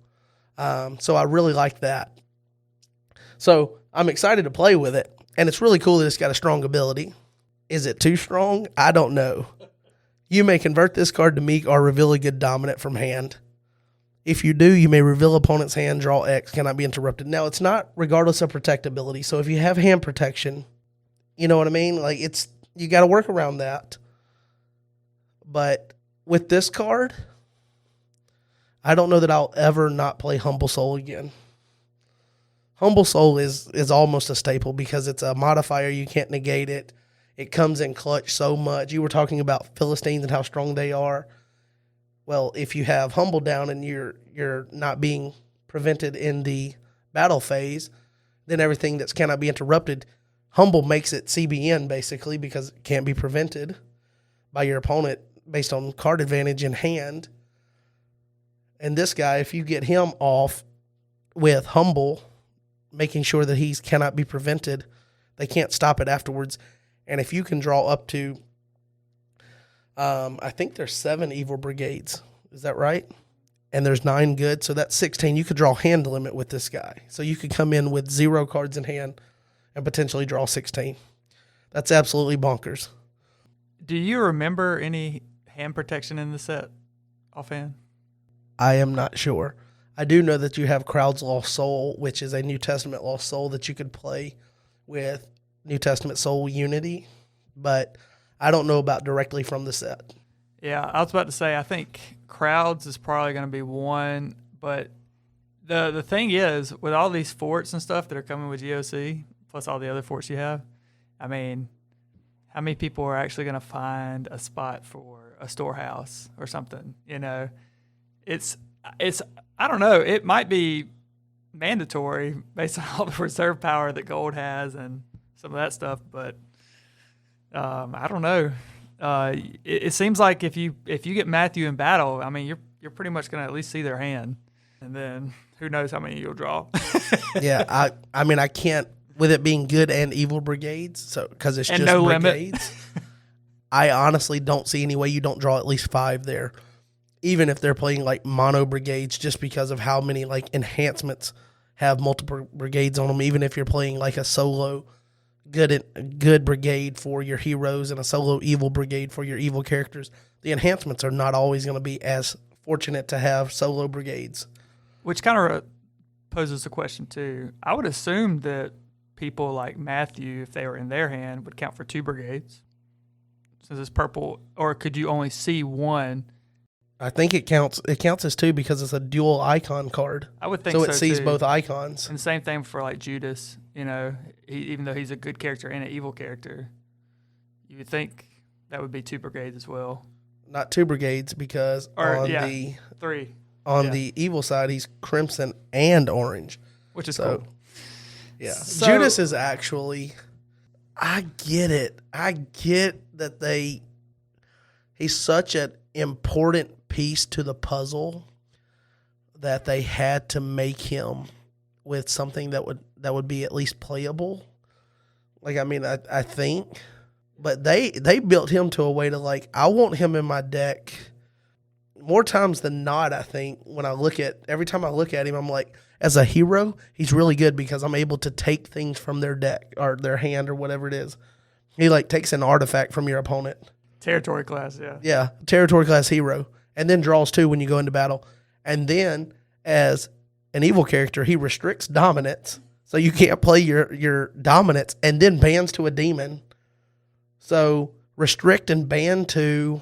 So I really like that. So I'm excited to play with it. And it's really cool that it's got a strong ability. Is it too strong? I don't know. You may convert this card to meek or reveal a good dominant from hand. If you do, you may reveal opponent's hand, draw X, cannot be interrupted. Now, it's not regardless of protectability. So if you have hand protection, you know what I mean? Like you got to work around that. But with this card, I don't know that I'll ever not play Humble Soul again. Humble Soul is almost a staple because it's a modifier. You can't negate it. It comes in clutch so much. You were talking about Philistines and how strong they are. Well, if you have Humble down and you're not being prevented in the battle phase, then everything that cannot be interrupted, Humble makes it CBN basically because it can't be prevented by your opponent based on card advantage in hand. And this guy, if you get him off with Humble, making sure that he cannot be prevented, they can't stop it afterwards. And if you can draw up to, I think there's 7 evil brigades. Is that right? And there's 9 good. So that's 16. You could draw hand limit with this guy. So you could come in with 0 cards in hand and potentially draw 16. That's absolutely bonkers. Do you remember any hand protection in the set offhand? I am not sure. I do know that you have Crowd's Lost Soul, which is a New Testament Lost Soul that you could play with New Testament Soul Unity, but I don't know about directly from the set. Yeah, I was about to say, I think Crowds is probably going to be one, but the thing is, with all these forts and stuff that are coming with GoC, plus all the other forts you have, I mean, how many people are actually going to find a spot for a storehouse or something, It's I don't know. It might be mandatory based on all the reserve power that gold has and some of that stuff, but I don't know. It seems like if you get Matthew in battle, I mean you're pretty much going to at least see their hand, and then who knows how many you'll draw. Yeah, I mean I can't, with it being good and evil brigades, so because it's and just no brigades. I honestly don't see any way you don't draw at least 5 there. Even if they're playing like mono brigades, just because of how many like enhancements have multiple brigades on them. Even if you're playing like a solo good brigade for your heroes and a solo evil brigade for your evil characters, the enhancements are not always going to be as fortunate to have solo brigades. Which kind of poses a question too. I would assume that people like Matthew, if they were in their hand, would count for 2 brigades. Since it's purple, or could you only see one? I think it counts. It counts as 2 because it's a dual icon card. I would think so. So it sees too. both icons. And same thing for like Judas. You know, even though he's a good character and an evil character, you would think that would be 2 brigades as well. Not 2 brigades because the 3. On the evil side, he's crimson and orange. Which is cool. Yeah. So, Judas is actually, I get it. I get that he's such an important piece to the puzzle that they had to make him with something that would be at least playable. Like, I mean, I think. But they built him to a way to, like, I want him in my deck more times than not. I think every time I look at him, I'm like, as a hero, he's really good because I'm able to take things from their deck or their hand or whatever it is. He like takes an artifact from your opponent. Territory class, yeah. Yeah, territory class hero. And then draws 2 when you go into battle. And then as an evil character, he restricts dominance. So you can't play your dominance, and then bans to a demon. So restrict and ban to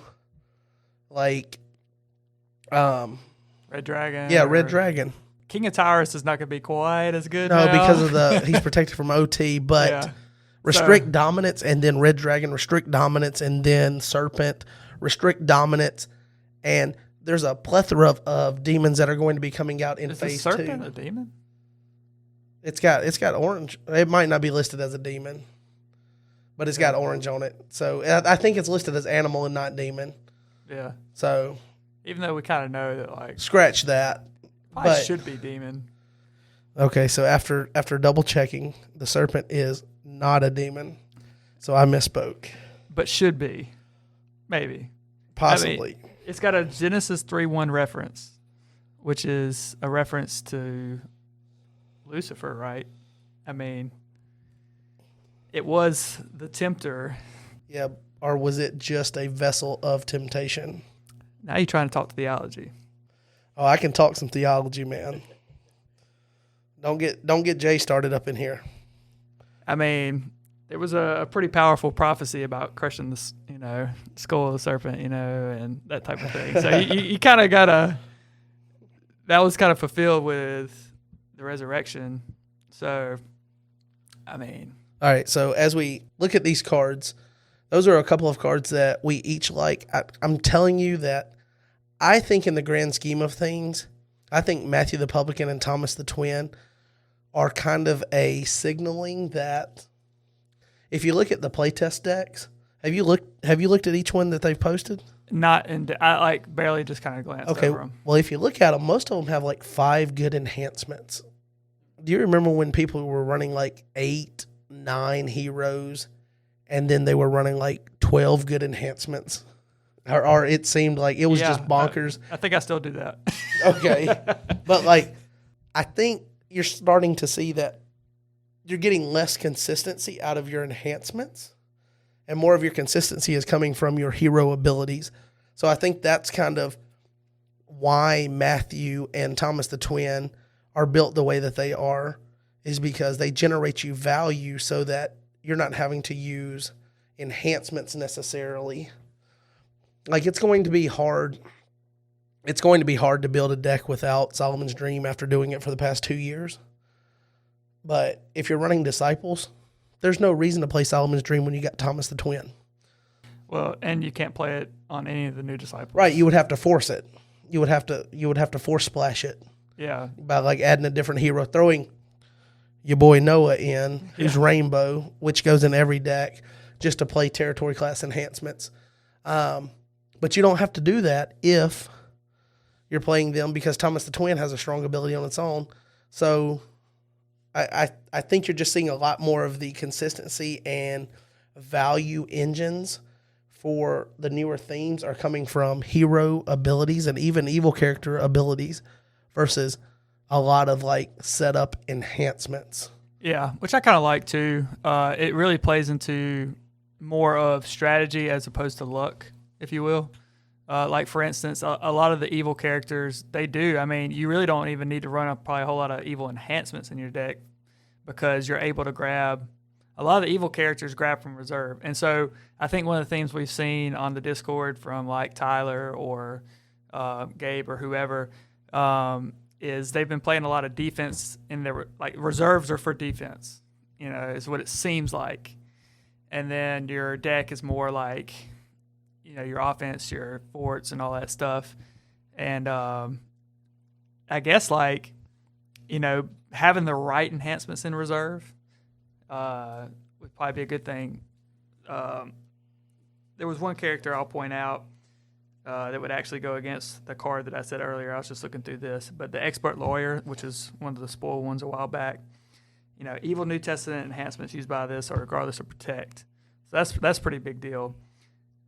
like Red Dragon. Yeah, Red Dragon. King of Tyrus is not going to be quite as good. No, now. because of he's protected from OT, but restrict dominance and then Red Dragon, restrict dominance and then Serpent, restrict dominance, and there's a plethora of demons that are going to be coming out in phase 2. Is the Serpent a demon? It's got orange. It might not be listed as a demon, but it's got orange on it. So I think it's listed as animal and not demon. Yeah. So even though we kind of know that, like, scratch that. Probably should be demon. Okay, so after double checking, the Serpent is not a demon. So I misspoke. But should be. Maybe. Possibly. I mean, it's got a Genesis 3:1 reference, which is a reference to Lucifer, right? I mean, it was the tempter. Yeah, or was it just a vessel of temptation? Now you're trying to talk theology. Oh, I can talk some theology, man. Don't get Jay started up in here. I mean, there was a pretty powerful prophecy about crushing the skull of the serpent, and that type of thing. So you kind of gotta. That was kind of fulfilled with the resurrection. So, I mean. All right. So as we look at these cards, those are a couple of cards that we each like. I'm telling you that. I think in the grand scheme of things, I think Matthew the Publican and Thomas the Twin are kind of a signaling that if you look at the playtest decks, have you looked at each one that they've posted? Not I barely just kind of glanced over them. Well, if you look at them, most of them have like 5 good enhancements. Do you remember when people were running like 8, 9 heroes, and then they were running like 12 good enhancements? Or it seemed like it was just bonkers. I think I still do that. Okay. But like, I think you're starting to see that you're getting less consistency out of your enhancements, and more of your consistency is coming from your hero abilities. So I think that's kind of why Matthew and Thomas the Twin are built the way that they are, is because they generate you value so that you're not having to use enhancements necessarily. Like, it's going to be hard. It's going to be hard to build a deck without Solomon's Dream after doing it for the past 2 years. But if you're running Disciples, there's no reason to play Solomon's Dream when you got Thomas the Twin. Well, and you can't play it on any of the new Disciples. Right, you would have to force it. You would have to force splash it. Yeah. By like adding a different hero, throwing your boy Noah in, who's Rainbow, which goes in every deck, just to play territory class enhancements. But you don't have to do that if you're playing them, because Thomas the Twin has a strong ability on its own. So I think you're just seeing a lot more of the consistency and value engines for the newer themes are coming from hero abilities and even evil character abilities versus a lot of like setup enhancements. Yeah, which I kind of like too. It really plays into more of strategy as opposed to luck, if you will. Like, for instance, a lot of the evil characters, they do. I mean, you really don't even need to run probably a whole lot of evil enhancements in your deck because you're able to grab a lot of the evil characters grab from reserve. And so I think one of the things we've seen on the Discord from like Tyler or Gabe or whoever is they've been playing a lot of defense in their like reserves are for defense, is what it seems like. And then your deck is more like, your offense, your forts and all that stuff. And I guess like, having the right enhancements in reserve would probably be a good thing. There was one character I'll point out that would actually go against the card that I said earlier. I was just looking through this, but the Expert Lawyer, which is one of the spoiled ones a while back, evil New Testament enhancements used by this are regardless of protect. So that's a pretty big deal.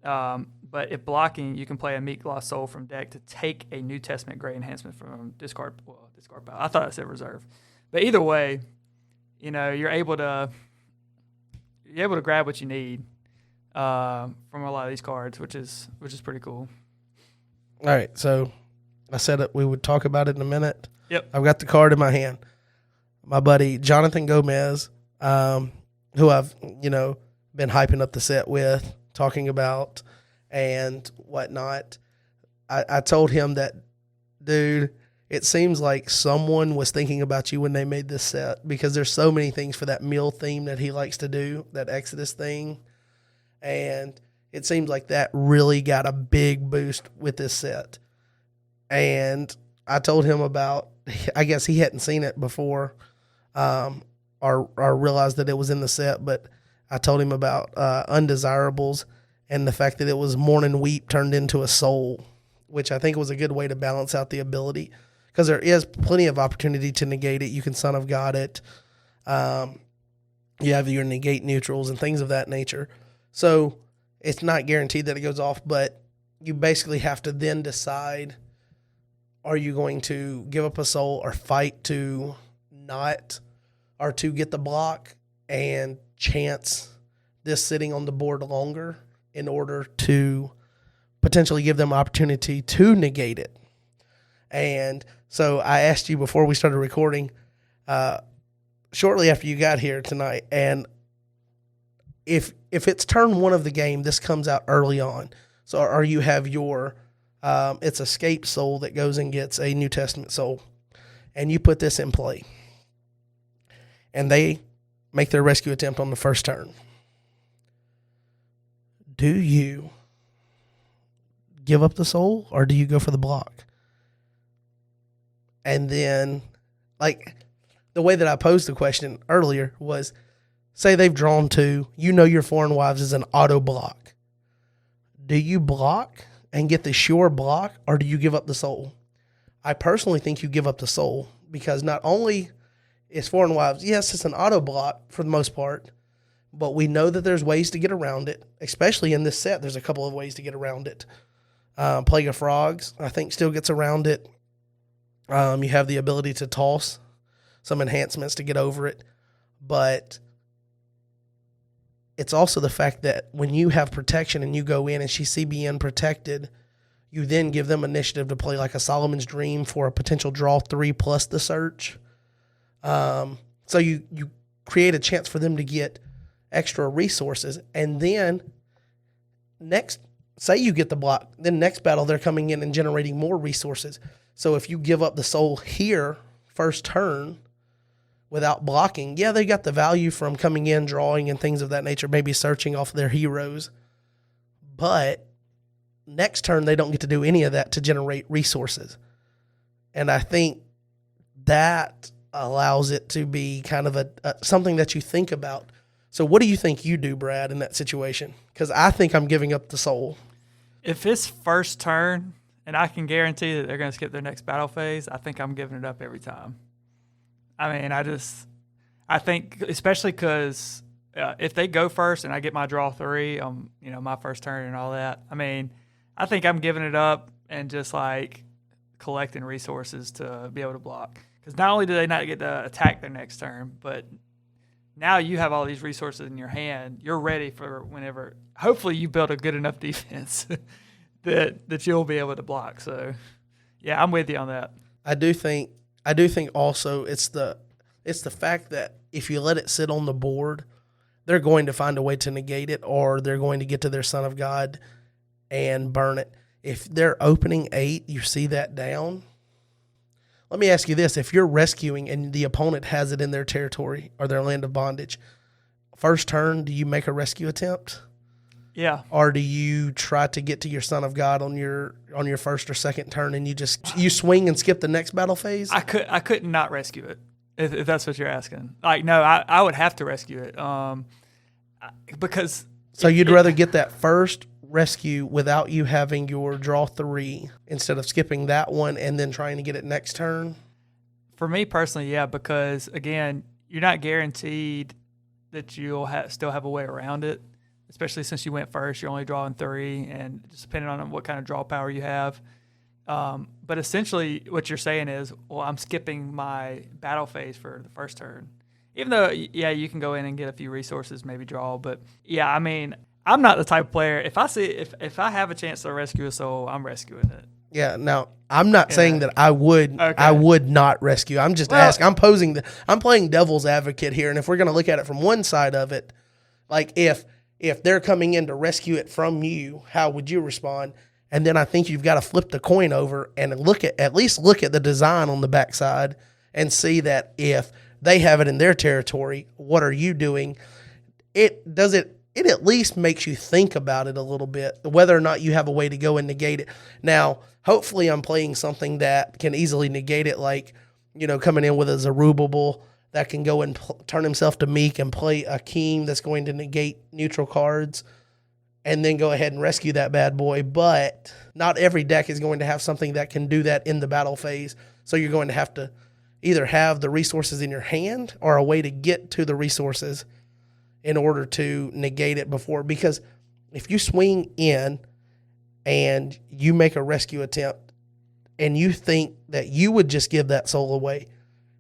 But if blocking, you can play a Meek Lost Soul from deck to take a New Testament Gray enhancement from discard pile. I thought I said reserve, but either way, you're able to grab what you need from a lot of these cards, which is pretty cool. All right, so I said that we would talk about it in a minute. Yep. I've got the card in my hand. My buddy Jonathan Gomez, who I've been hyping up the set with, talking about and whatnot. I told him that, dude, it seems like someone was thinking about you when they made this set because there's so many things for that meal theme that he likes to do, that Exodus thing. And it seems like that really got a big boost with this set. And I told him about, I guess he hadn't seen it before or realized that it was in the set, but I told him about Undesirables and the fact that it was Morning Weep turned into a soul, which I think was a good way to balance out the ability because there is plenty of opportunity to negate it. You can Son of God it. You have your negate neutrals and things of that nature. So it's not guaranteed that it goes off, but you basically have to then decide, are you going to give up a soul or fight to not, or to get the block and chance this sitting on the board longer in order to potentially give them opportunity to negate it. And so I asked you before we started recording, shortly after you got here tonight, and if it's turn one of the game, this comes out early on. So or you have your it's Escape Soul that goes and gets a New Testament soul, and you put this in play, and they make their rescue attempt on the first turn. Do you give up the soul or do you go for the block? And then, like, the way that I posed the question earlier was, say they've drawn two, your Foreign Wives is an auto block. Do you block and get the sure block or do you give up the soul? I personally think you give up the soul because not only is Foreign Wives, yes, it's an auto block for the most part, but we know that there's ways to get around it, especially in this set. There's a couple of ways to get around it. Plague of Frogs, I think, still gets around it. You have the ability to toss some enhancements to get over it. But it's also the fact that when you have protection and you go in and she's CBN protected, you then give them initiative to play like a Solomon's Dream for a potential draw 3 plus the search. So you create a chance for them to get extra resources. And then say you get the block, then next battle they're coming in and generating more resources. So if you give up the soul here, first turn, without blocking, yeah, they got the value from coming in, drawing, and things of that nature, maybe searching off their heroes. But next turn, they don't get to do any of that to generate resources. And I think that allows it to be kind of a something that you think about. So what do you think you do, Brad, in that situation? Because I think I'm giving up the soul. If it's first turn, and I can guarantee that they're going to skip their next battle phase, I think I'm giving it up every time. I mean, I think, especially because if they go first and I get my draw 3 on, my first turn and all that, I mean, I think I'm giving it up and just like collecting resources to be able to block. Because not only do they not get to attack their next turn, but now you have all these resources in your hand. You're ready for whenever. Hopefully, you build a good enough defense that you'll be able to block. So, yeah, I'm with you on that. I do think also it's the fact that if you let it sit on the board, they're going to find a way to negate it, or they're going to get to their Son of God and burn it. If they're opening 8, you see that down. Let me ask you this. If you're rescuing and the opponent has it in their territory or their land of bondage, first turn, do you make a rescue attempt? Yeah. Or do you try to get to your Son of God on your first or second turn and you swing and skip the next battle phase? I couldn't not rescue it, if that's what you're asking. Like, no, I would have to rescue it. Because so you'd rather get that first rescue without you having your draw 3 instead of skipping that one and then trying to get it next turn? For me personally, yeah, because again, you're not guaranteed that you'll still have a way around it, especially since you went first. You're only drawing 3, and just depending on what kind of draw power you have. But essentially what you're saying is, well, I'm skipping my battle phase for the first turn. Even though, yeah, you can go in and get a few resources, maybe draw. But, yeah, I mean, I'm not the type of player. If I have a chance to rescue a soul, I'm rescuing it. Yeah, now I'm not saying that I would not rescue. I'm just asking. I'm playing devil's advocate here, and if we're going to look at it from one side of it, like if they're coming in to rescue it from you, how would you respond? And then I think you've got to flip the coin over and at least look at the design on the backside and see that if they have it in their territory, what are you doing? It at least makes you think about it a little bit, whether or not you have a way to go and negate it. Now, hopefully I'm playing something that can easily negate it, like, coming in with a Zerubbabel that can go and turn himself to Meek and play a Keem that's going to negate neutral cards and then go ahead and rescue that bad boy. But not every deck is going to have something that can do that in the battle phase. So you're going to have to either have the resources in your hand or a way to get to the resources in order to negate it before. Because if you swing in and you make a rescue attempt and you think that you would just give that soul away,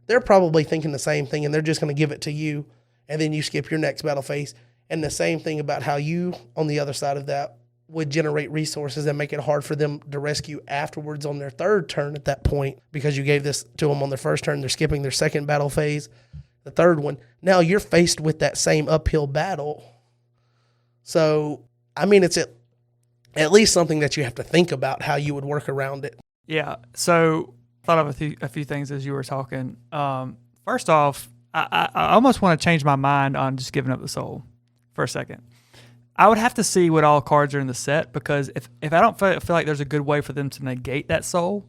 they're probably thinking the same thing, and they're just going to give it to you, and then you skip your next battle phase. And the same thing about how you, on the other side of that, would generate resources and make it hard for them to rescue afterwards on their third turn at that point, because you gave this to them on their first turn. They're skipping their second battle phase, the third one. Now you're faced with that same uphill battle. So, I mean, it's at least something that you have to think about how you would work around it. Yeah. So thought of a few things as you were talking. First off, I almost want to change my mind on just giving up the soul for a second. I would have to see what all cards are in the set, because if I don't feel like there's a good way for them to negate that soul,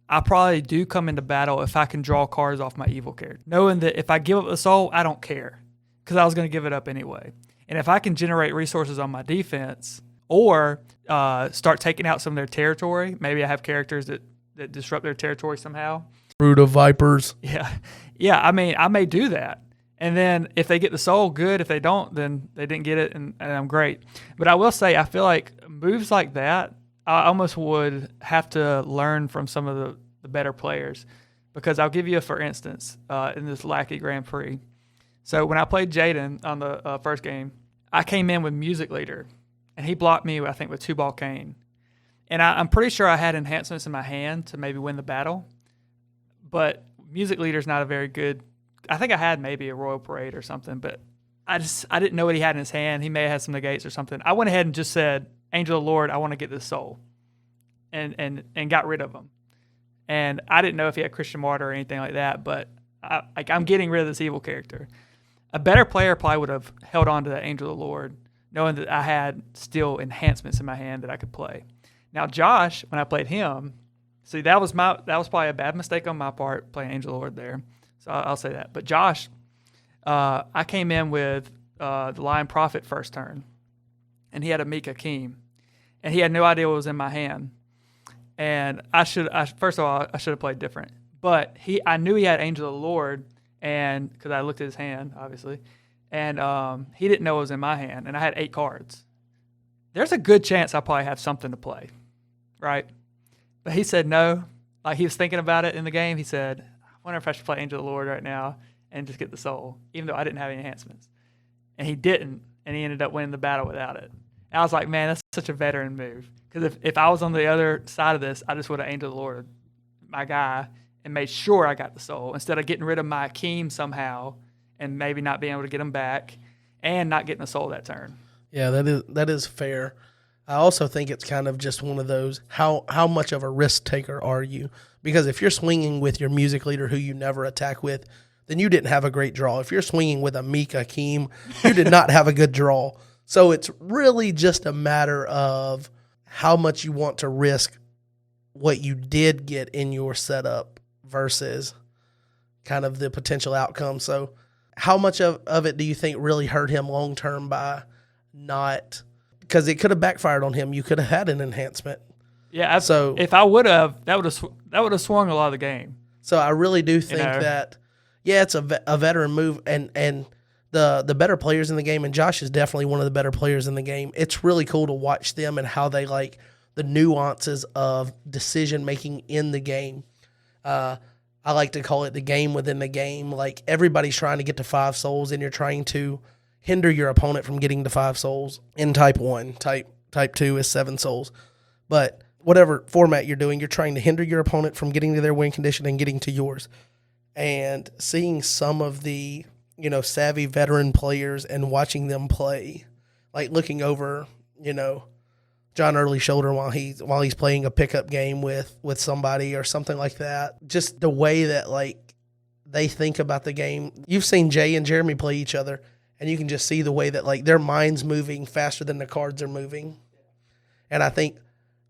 I probably do come into battle if I can draw cards off my evil character, knowing that if I give up the soul, I don't care, because I was going to give it up anyway. And if I can generate resources on my defense or start taking out some of their territory, maybe I have characters that disrupt their territory somehow. Brood of vipers. Yeah. I mean, I may do that. And then if they get the soul, good. If they don't, then they didn't get it, and I'm great. But I will say, I feel like moves like that, I almost would have to learn from some of the better players. Because I'll give you for instance, in this Lackey Grand Prix. So when I played Jaden on the first game, I came in with Music Leader, and he blocked me, I think, with 2-ball cane. And I'm pretty sure I had enhancements in my hand to maybe win the battle. But Music Leader's not a very good... I think I had maybe a Royal Parade or something, but I didn't know what he had in his hand. He may have had some negates or something. I went ahead and just said, Angel of the Lord, I want to get this soul. And got rid of him. And I didn't know if he had Christian Martyr or anything like that, but I'm getting rid of this evil character. A better player probably would have held on to that Angel of the Lord, knowing that I had still enhancements in my hand that I could play. Now, Josh, when I played him, see, that was probably a bad mistake on my part, playing Angel of the Lord there. So I'll say that. But Josh, I came in with the Lion Prophet first turn, and he had a Mika Keem, and he had no idea what was in my hand. And first of all, I should have played different. But I knew he had Angel of the Lord, and because I looked at his hand, obviously, and he didn't know what was in my hand, and I had 8 cards. There's a good chance I probably have something to play, right? But he said no. Like, he was thinking about it in the game. He said, I wonder if I should play Angel of the Lord right now and just get the soul, even though I didn't have any enhancements. And he didn't, and he ended up winning the battle without it. And I was like, man, such a veteran move. Because if I was on the other side of this, I just would have aimed to the Lord, my guy, and made sure I got the soul instead of getting rid of my Akeem somehow and maybe not being able to get him back and not getting a soul that turn. Yeah, that is fair. I also think it's kind of just one of those, how much of a risk taker are you? Because if you're swinging with your music leader who you never attack with, then you didn't have a great draw. If you're swinging with a Meek Akeem, you did not have a good draw. So it's really just a matter of how much you want to risk what you did get in your setup versus kind of the potential outcome. So how much of it do you think really hurt him long-term by not, because it could have backfired on him. You could have had an enhancement. Yeah. So if I would have, that would have swung a lot of the game. So I really do think that, yeah, it's a veteran move, and the better players in the game, and Josh is definitely one of the better players in the game. It's really cool to watch them and how they like the nuances of decision making in the game. I like to call it the game within the game. Like everybody's trying to get to 5 souls, and you're trying to hinder your opponent from getting to 5 souls in type 1. Type 2 is 7 souls. But whatever format you're doing, you're trying to hinder your opponent from getting to their win condition and getting to yours. And seeing some of the, savvy veteran players and watching them play, like looking over, John Early's shoulder while he's playing a pickup game with somebody or something like that. Just the way that like they think about the game. You've seen Jay and Jeremy play each other, and you can just see the way that like their mind's moving faster than the cards are moving. And I think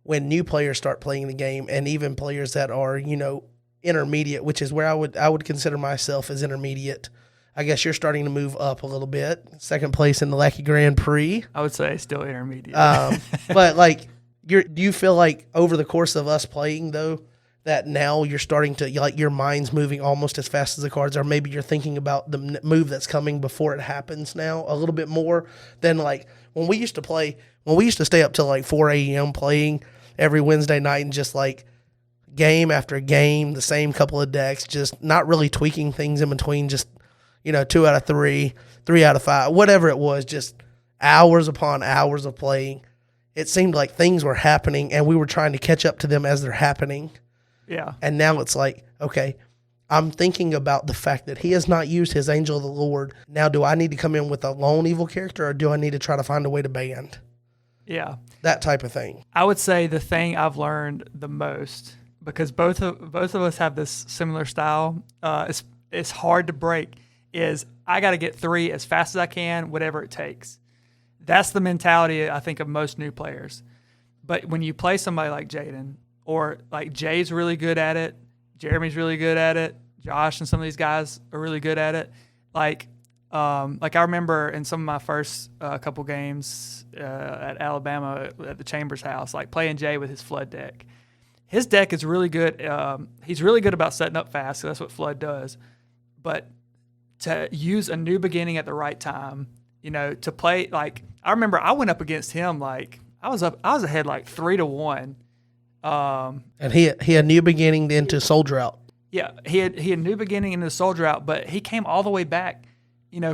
when new players start playing the game, and even players that are, intermediate, which is where I would consider myself as intermediate. I guess you're starting to move up a little bit. Second place in the Lackey Grand Prix. I would say still intermediate. But like, do you feel like over the course of us playing though, that now you're starting to, like, your mind's moving almost as fast as the cards are? Maybe you're thinking about the move that's coming before it happens now a little bit more than like when we used to stay up till like 4 a.m. playing every Wednesday night and just like game after game, the same couple of decks, just not really tweaking things in between, just, 2 out of 3, 3 out of 5, whatever it was, just hours upon hours of playing. It seemed like things were happening and we were trying to catch up to them as they're happening. Yeah. And now it's like, okay, I'm thinking about the fact that he has not used his Angel of the Lord. Now, do I need to come in with a lone evil character, or do I need to try to find a way to band? Yeah. That type of thing. I would say the thing I've learned the most, because both of us have this similar style, it's hard to break, is I got to get 3 as fast as I can, whatever it takes. That's the mentality, I think, of most new players. But when you play somebody like Jaden, or like Jay's really good at it, Jeremy's really good at it, Josh and some of these guys are really good at it. Like I remember in some of my first couple games at Alabama at the Chambers house, like playing Jay with his Flood deck. His deck is really good. He's really good about setting up fast, so that's what Flood does. But to use a new beginning at the right time, to play, like, I remember I went up against him, like, I was ahead like 3-1. And he had new beginning into Soul Drought. Yeah, he had new beginning into Soul Drought, but he came all the way back,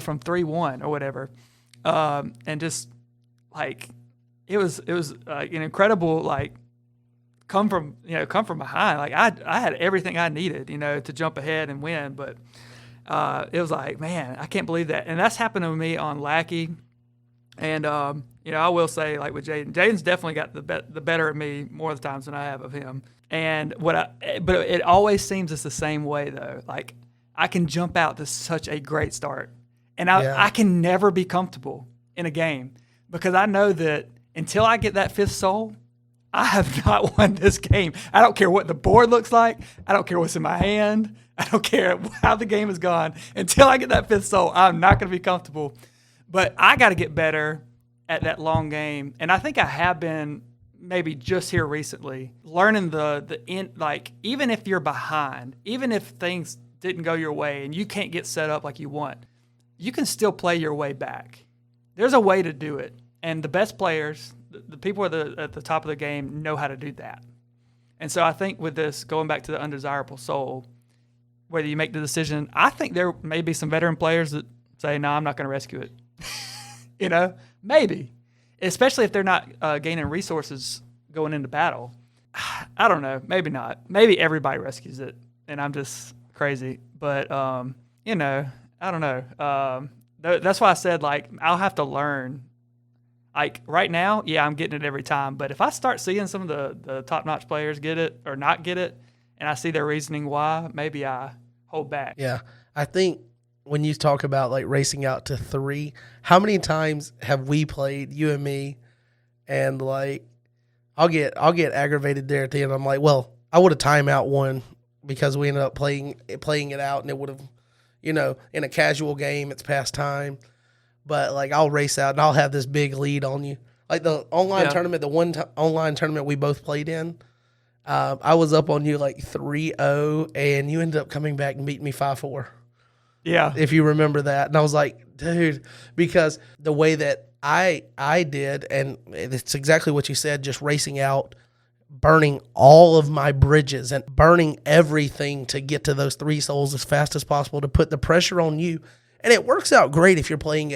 from 3-1 or whatever, and just like it was like an incredible, like, come from behind. Like I had everything I needed, to jump ahead and win, but it was like, man, I can't believe that. And that's happened to me on Lackey. And, I will say, like with Jaden's definitely got the better of me more of the times than I have of him. And but it always seems it's the same way though. Like I can jump out to such a great start, and I can never be comfortable in a game, because I know that until I get that 5th soul, I have not won this game. I don't care what the board looks like. I don't care what's in my hand. I don't care how the game has gone. Until I get that 5th soul, I'm not going to be comfortable. But I got to get better at that long game. And I think I have been maybe just here recently, learning the end, like, even if you're behind, even if things didn't go your way and you can't get set up like you want, you can still play your way back. There's a way to do it. And the best players, the people at the top of the game, know how to do that. And so I think with this, going back to the Undesirable Soul, whether you make the decision, I think there may be some veteran players that say, no, I'm not going to rescue it. Maybe. especially if they're not gaining resources going into battle. I don't know. Maybe not. Maybe everybody rescues it, and I'm just crazy. But you know, I don't know. That's why I said like I'll have to learn. Like right now, yeah, I'm getting it every time. But if I start seeing some of the top-notch players get it or not get it, and I see their reasoning why, maybe I hold back. Yeah, I think when you talk about like racing out to 3, how many times have we played, you and me, and like I'll get aggravated there at the end. I'm like, well, I would have timeout one because we ended up playing it out, and it would have, you know, in a casual game, it's past time. But like I'll race out and I'll have this big lead on you. Like the online tournament, the online tournament we both played in, I was up on you like 3-0, and you ended up coming back and beating me 5-4. Yeah, if you remember that. And I was like, dude, because the way that I did, and it's exactly what you said, just racing out, burning all of my bridges and burning everything to get to those 3 souls as fast as possible to put the pressure on you. And it works out great if you're playing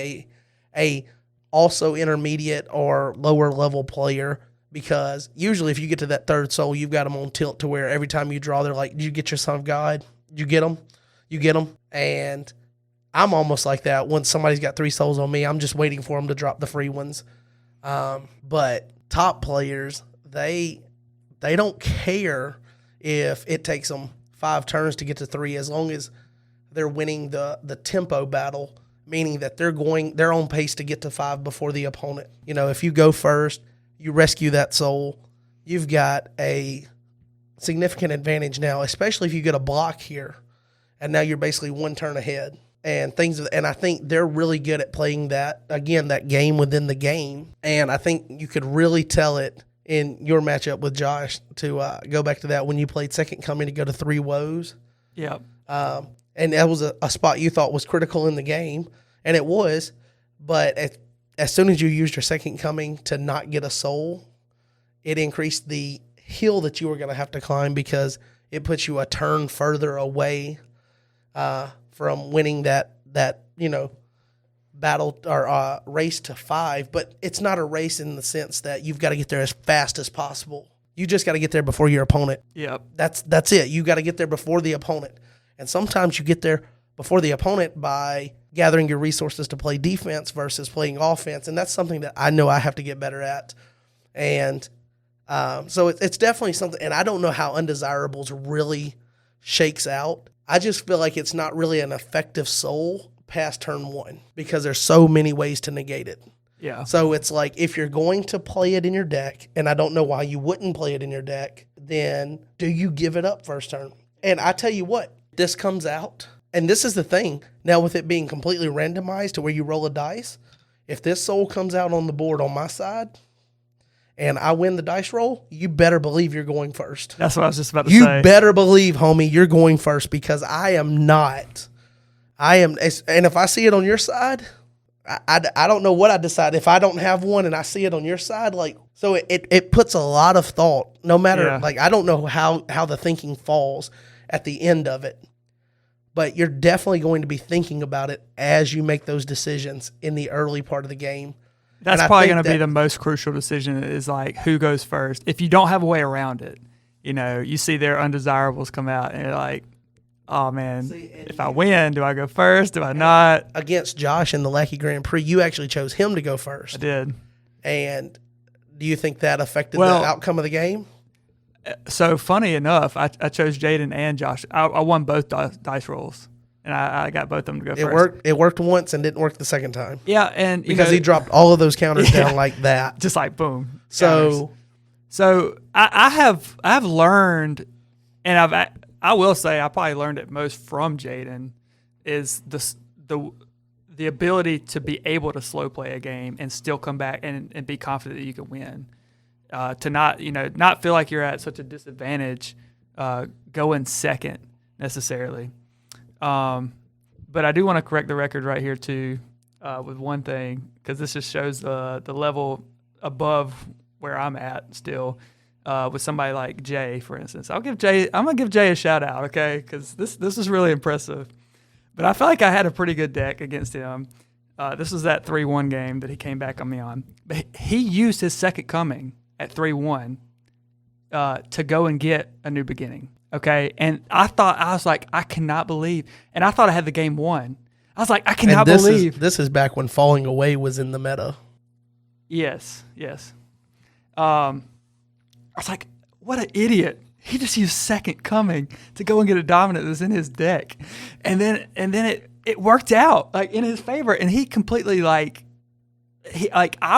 a also intermediate or lower level player, because usually if you get to that 3rd soul, you've got them on tilt to where every time you draw, they're like, did you get your Son of God? You get them? You get them? And I'm almost like that. Once somebody's got 3 souls on me, I'm just waiting for them to drop the free ones. But top players, they don't care if it takes them 5 turns to get to 3, as long as they're winning the tempo battle, meaning that they're going their own pace to get to 5 before the opponent. You know, if you go first, you rescue that soul, you've got a significant advantage now, especially if you get a block here, and now you're basically 1 turn ahead. And I think they're really good at playing that, again, that game within the game. And I think you could really tell it in your matchup with Josh, to go back to that when you played Second Coming to go to 3 woes. Yeah. And that was a spot you thought was critical in the game, and it was. But as soon as you used your Second Coming to not get a soul, it increased the hill that you were going to have to climb, because it puts you a turn further away from winning that you know, battle or race to 5. But it's not a race in the sense that you've got to get there as fast as possible. You just got to get there before your opponent. Yeah, that's it. You got to get there before the opponent. And sometimes you get there before the opponent by gathering your resources to play defense versus playing offense. And that's something that I know I have to get better at. And so it's definitely something. And I don't know how Undesirables really shakes out. I just feel like it's not really an effective soul past turn 1, because there's so many ways to negate it. Yeah. So it's like, if you're going to play it in your deck, and I don't know why you wouldn't play it in your deck, then do you give it up first turn? And I tell you what, this comes out, and this is the thing, now with it being completely randomized to where you roll a dice, if this soul comes out on the board on my side and I win the dice roll, you better believe you're going first. That's what I was just about to say. You better believe, homie, you're going first, because I am not. And if I see it on your side, I don't know what I decide. If I don't have one and I see it on your side, like, so it puts a lot of thought, no matter, like, I don't know how the thinking falls at the end of it, but you're definitely going to be thinking about it as you make those decisions in the early part of the game. That's probably going to be the most crucial decision, is like who goes first. If you don't have a way around it, you know, you see their Undesirables come out and you're like, oh man, if I win, do I go first? Do I not? Against Josh in the Lackey Grand Prix, you actually chose him to go first. I did. And do you think that affected the outcome of the game? So funny enough, I chose Jaden and Josh. I won both dice rolls, and I got both of them to go first. It worked once and didn't work the second time. Yeah, and because he dropped all of those counters down like that, just like boom. So I have learned, and I will say I probably learned it most from Jaden, is the ability to be able to slow play a game and still come back and be confident that you can win. To not feel like you're at such a disadvantage going second necessarily. But I do want to correct the record right here too with one thing, because this just shows the level above where I'm at still with somebody like Jay, for instance. I'm gonna give Jay a shout out, okay? Because this is really impressive. But I feel like I had a pretty good deck against him. This is that 3-1 game that he came back on me on. But he used his second coming at 3-1 to go and get a new beginning. Okay, and I was like, I cannot believe, and I thought I had the game won. I was like, I cannot believe. This is back when falling away was in the meta. Yes. I was like, what an idiot. He just used second coming to go and get a dominant that's in his deck. And then it worked out like in his favor. And he completely I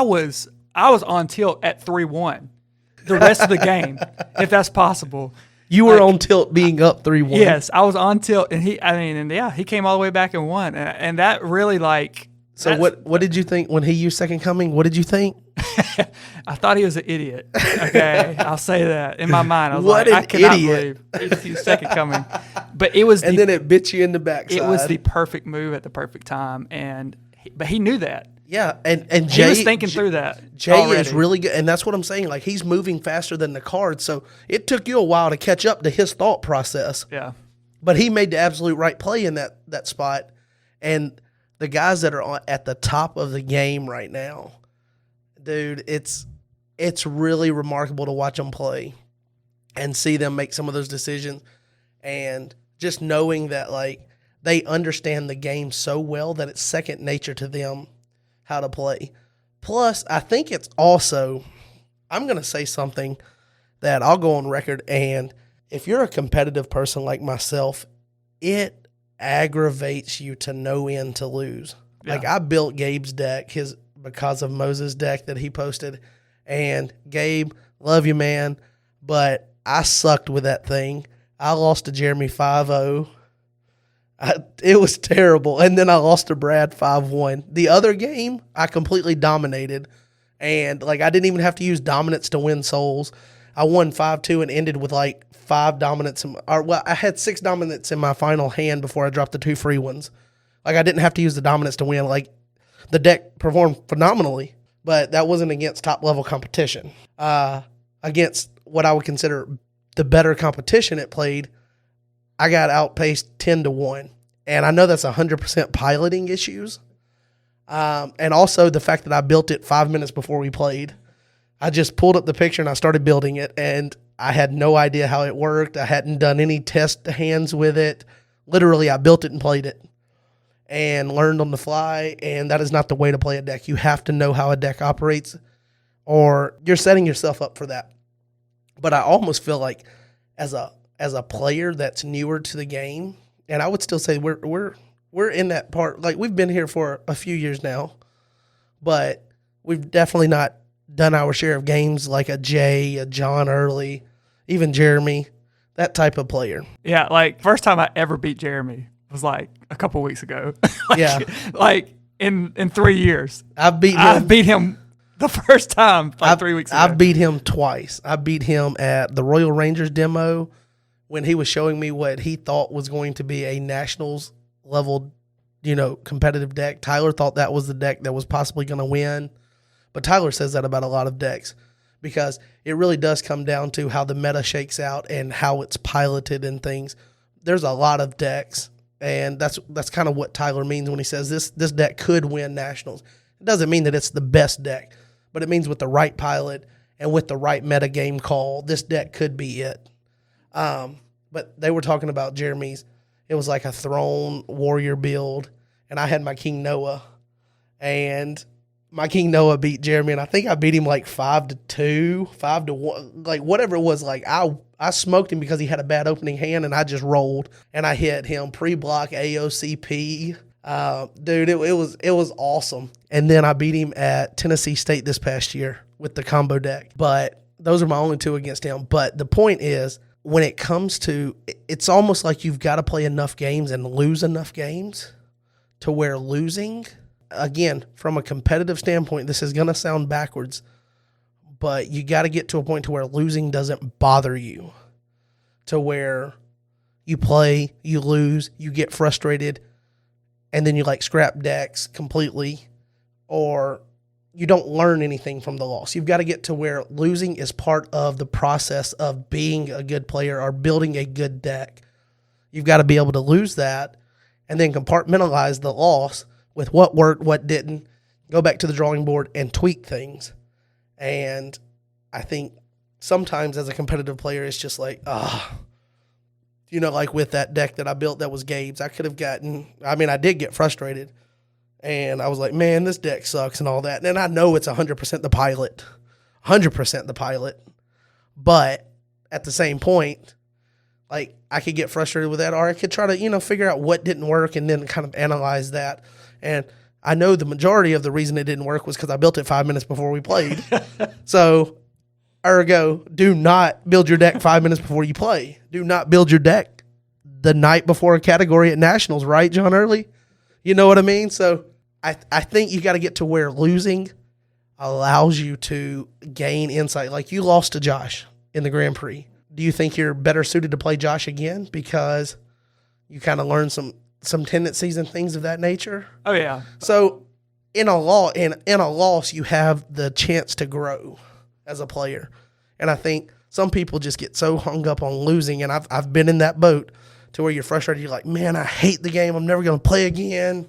was on tilt at 3-1 the rest of the game, if that's possible. You were on tilt being up 3-1. Yes, I was on tilt, and he came all the way back and won. And that really So what did you think when he used second coming? What did you think? I thought he was an idiot. Okay, I'll say that in my mind. I was What like, an I cannot idiot. believe he was second coming. But it was, and then it bit you in the backside. It was the perfect move at the perfect time, but he knew that. Yeah, and Jay was thinking through that. Jay already. is really good, and that's what I'm saying. Like, he's moving faster than the card, so it took you a while to catch up to his thought process. Yeah, but he made the absolute right play in that spot, and the guys that are at the top of the game right now, dude, it's really remarkable to watch them play and see them make some of those decisions, and just knowing that like they understand the game so well that it's second nature to them how to play. Plus, I think it's also, I'm going to say something that I'll go on record, and if you're a competitive person like myself, it aggravates you to no end to lose. Yeah. Like, I built Gabe's deck because of Moses' deck that he posted, and Gabe, love you, man, but I sucked with that thing. I lost to Jeremy 5-0. It was terrible. And then I lost to Brad 5-1. The other game, I completely dominated. And, like, I didn't even have to use dominance to win souls. I won 5-2 and ended with, like, 5 dominants. I had 6 dominants in my final hand before I dropped the 2 free ones. Like, I didn't have to use the dominance to win. Like, the deck performed phenomenally, but that wasn't against top-level competition. Against what I would consider the better competition it played, I got outpaced 10-1. And I know that's 100% piloting issues. And also the fact that I built it 5 minutes before we played. I just pulled up the picture and I started building it, and I had no idea how it worked. I hadn't done any test hands with it. Literally, I built it and played it and learned on the fly, and that is not the way to play a deck. You have to know how a deck operates, or you're setting yourself up for that. But I almost feel like as a player that's newer to the game, and I would still say we're in that part. Like, we've been here for a few years now, but we've definitely not done our share of games like a Jay, a John Early, even Jeremy, that type of player. Yeah, like, first time I ever beat Jeremy was like a couple weeks ago. Like in 3 years. I beat him the first time 3 weeks ago. I beat him twice. I beat him at the Royal Rangers demo when he was showing me what he thought was going to be a nationals level, competitive deck. Tyler thought that was the deck that was possibly going to win. But Tyler says that about a lot of decks because it really does come down to how the meta shakes out and how it's piloted and things. There's a lot of decks, and that's kind of what Tyler means when he says this deck could win nationals. It doesn't mean that it's the best deck, but it means with the right pilot and with the right meta game call, this deck could be it. But they were talking about Jeremy's. It was like a throne warrior build, and I had my King Noah, and my King Noah beat Jeremy, and I think I beat him like 5-2, 5-1, like whatever it was. Like, I smoked him because he had a bad opening hand, and I just rolled, and I hit him pre-block AOCP. Dude, it was awesome. And then I beat him at Tennessee State this past year with the combo deck. But those are my only 2 against him. But the point is, when it comes to, it's almost like you've got to play enough games and lose enough games to where losing, again, from a competitive standpoint, this is going to sound backwards, but you got to get to a point to where losing doesn't bother you, to where you play, you lose, you get frustrated, and then you like scrap decks completely, or you don't learn anything from the loss. You've got to get to where losing is part of the process of being a good player or building a good deck. You've got to be able to lose that and then compartmentalize the loss with what worked, what didn't, go back to the drawing board and tweak things. And I think sometimes as a competitive player, it's just like, like with that deck that I built that was Gabe's, I did get frustrated. And I was like, man, this deck sucks and all that. And I know it's 100% the pilot. 100% the pilot. But at the same point, like, I could get frustrated with that, or I could try to, figure out what didn't work and then kind of analyze that. And I know the majority of the reason it didn't work was because I built it 5 minutes before we played. So, ergo, do not build your deck 5 minutes before you play. Do not build your deck the night before a category at Nationals, right, John Early? You know what I mean? So I think you got to get to where losing allows you to gain insight. Like, you lost to Josh in the Grand Prix. Do you think you're better suited to play Josh again because you kind of learned some tendencies and things of that nature? Oh, yeah. So in a loss, you have the chance to grow as a player. And I think some people just get so hung up on losing, and I've been in that boat to where you're frustrated. You're like, man, I hate the game. I'm never going to play again.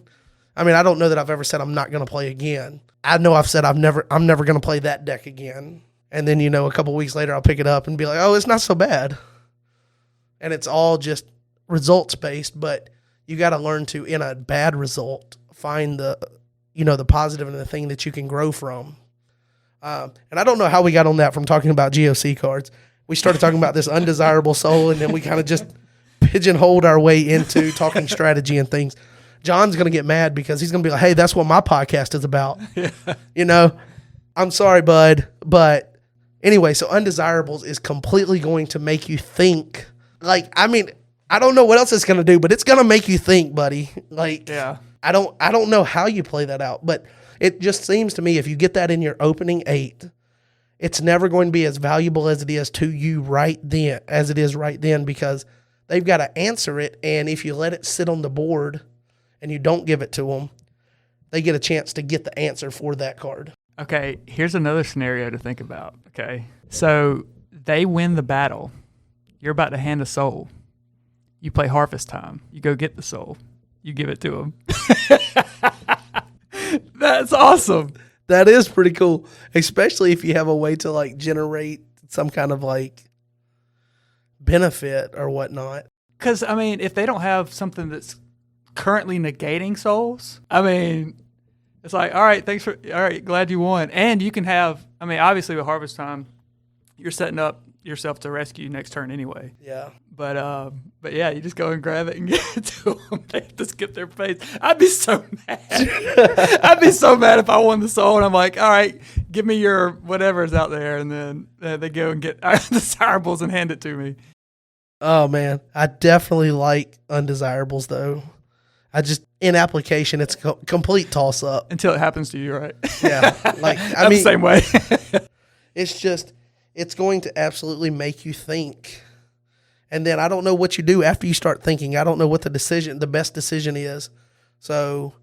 I mean, I don't know that I've ever said I'm not going to play again. I know I've said I'm never going to play that deck again. And then, a couple weeks later, I'll pick it up and be like, oh, it's not so bad. And it's all just results-based, but you got to learn to, in a bad result, find the positive and the thing that you can grow from. And I don't know how we got on that from talking about GoC cards. We started talking about this undesirable soul, and then we kind of just pigeonholed our way into talking strategy and things. John's going to get mad because he's going to be like, hey, that's what my podcast is about. Yeah. I'm sorry, bud. But anyway, so Undesirables is completely going to make you think. Like, I mean, I don't know what else it's going to do, but it's going to make you think, buddy. Like, yeah. I don't know how you play that out, but it just seems to me if you get that in your opening 8, it's never going to be as valuable as it is to you right then because they've got to answer it, and if you let it sit on the board and you don't give it to them, they get a chance to get the answer for that card. Okay, here's another scenario to think about, okay? So they win the battle. You're about to hand a soul. You play Harvest Time. You go get the soul. You give it to them. That's awesome. That is pretty cool, especially if you have a way to, like, generate some kind of, like, benefit or whatnot. Because, I mean, if they don't have something that's currently negating souls, I mean, it's like, all right, glad you won. And you can have, I mean, obviously with Harvest Time, you're setting up yourself to rescue next turn anyway. Yeah. But yeah, you just go and grab it and give it to them. They have to skip their phase. I'd be so mad. I'd be so mad if I won the soul and I'm like, all right, give me your whatever's out there. And then they go and get Undesirables and hand it to me. Oh, man. I definitely like Undesirables, though. In application, it's a complete toss-up. Until it happens to you, right? Yeah. Like, I'm the same way. It's going to absolutely make you think. And then I don't know what you do after you start thinking. I don't know what the best decision is. So,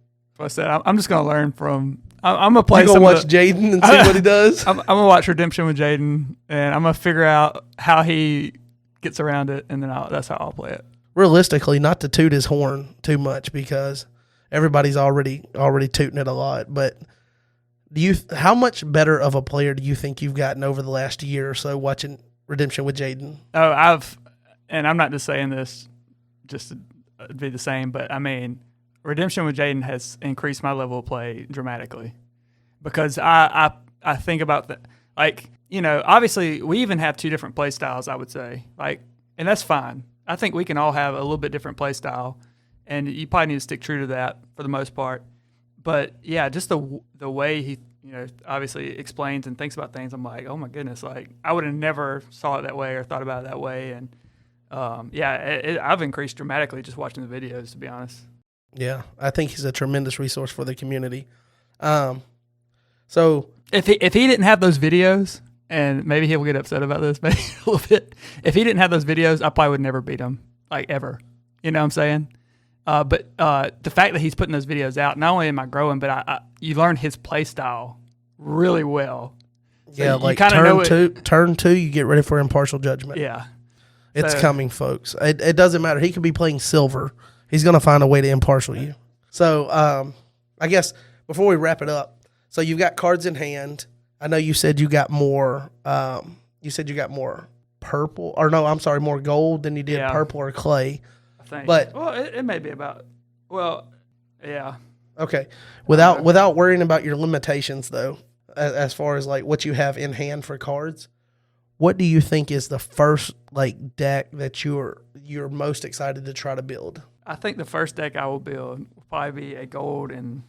I said, I'm just going to learn from. I'm going to play. You going to watch Jaden and see what he does? I'm going to watch Redemption with Jaden, and I'm going to figure out how he gets around it, and then that's how I'll play it. Realistically, not to toot his horn too much because everybody's already tooting it a lot. But how much better of a player do you think you've gotten over the last year or so watching Redemption with Jaden? Oh, and I'm not just saying this just to be the same, but I mean, Redemption with Jaden has increased my level of play dramatically because I think about that. Like, obviously we even have 2 different play styles, I would say, like, and that's fine. I think we can all have a little bit different play style, and you probably need to stick true to that for the most part. But yeah, just the way he, obviously explains and thinks about things, I'm like, oh my goodness, like I would have never saw it that way or thought about it that way. And I've increased dramatically just watching the videos, to be honest. Yeah, I think he's a tremendous resource for the community. So if he didn't have those videos, and maybe he'll get upset about this maybe a little bit. If he didn't have those videos, I probably would never beat him, like ever. You know what I'm saying? But the fact that he's putting those videos out, not only am I growing, but you learn his play style really well. So yeah, like turn 2, you get ready for impartial judgment. Yeah. It's coming, folks. It doesn't matter. He could be playing silver. He's going to find a way to impartial you. So I guess before we wrap it up, so you've got cards in hand. I know you said you got more. You said you got more purple, or no, I'm sorry, more gold than you did purple or clay. I think. But well, it may be about. Well, yeah. Okay, without worrying about your limitations though, as far as like what you have in hand for cards, what do you think is the first like deck that you're most excited to try to build? I think the first deck I will build will probably be a gold and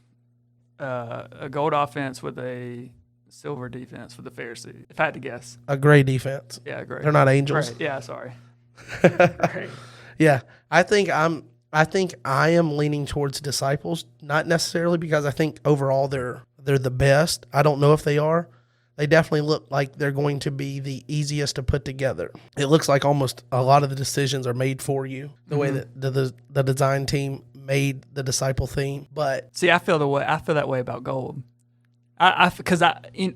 a gold offense with a silver defense for the Pharisee. If I had to guess, A gray defense. yeah, great. They're not angels. Great. Yeah, sorry. Great. Yeah, I think I am leaning towards Disciples, not necessarily because I think overall they're the best. I don't know if they are. They definitely look like they're going to be the easiest to put together. It looks like almost a lot of the decisions are made for you, the way that the design team made the Disciple theme. But see, I feel that way about gold. Because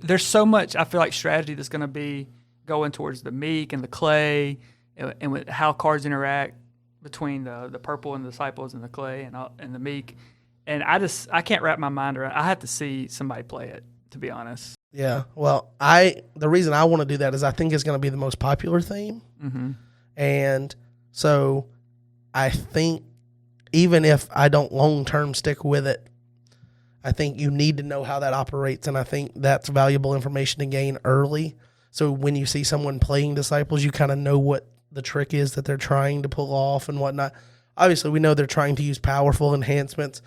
there's so much I feel like strategy that's going to be going towards the meek and the clay, and with how cards interact between the purple and the disciples and the clay and the meek, and I can't wrap my mind around. I have to see somebody play it, to be honest. yeah, well, the reason I want to do that is I think it's going to be the most popular theme, and so I think even if I don't long term stick with it, I think you need to know how that operates, and I think that's valuable information to gain early. So when you see someone playing Disciples, you kind of know what the trick is that they're trying to pull off and whatnot. Obviously, we know they're trying to use powerful enhancements,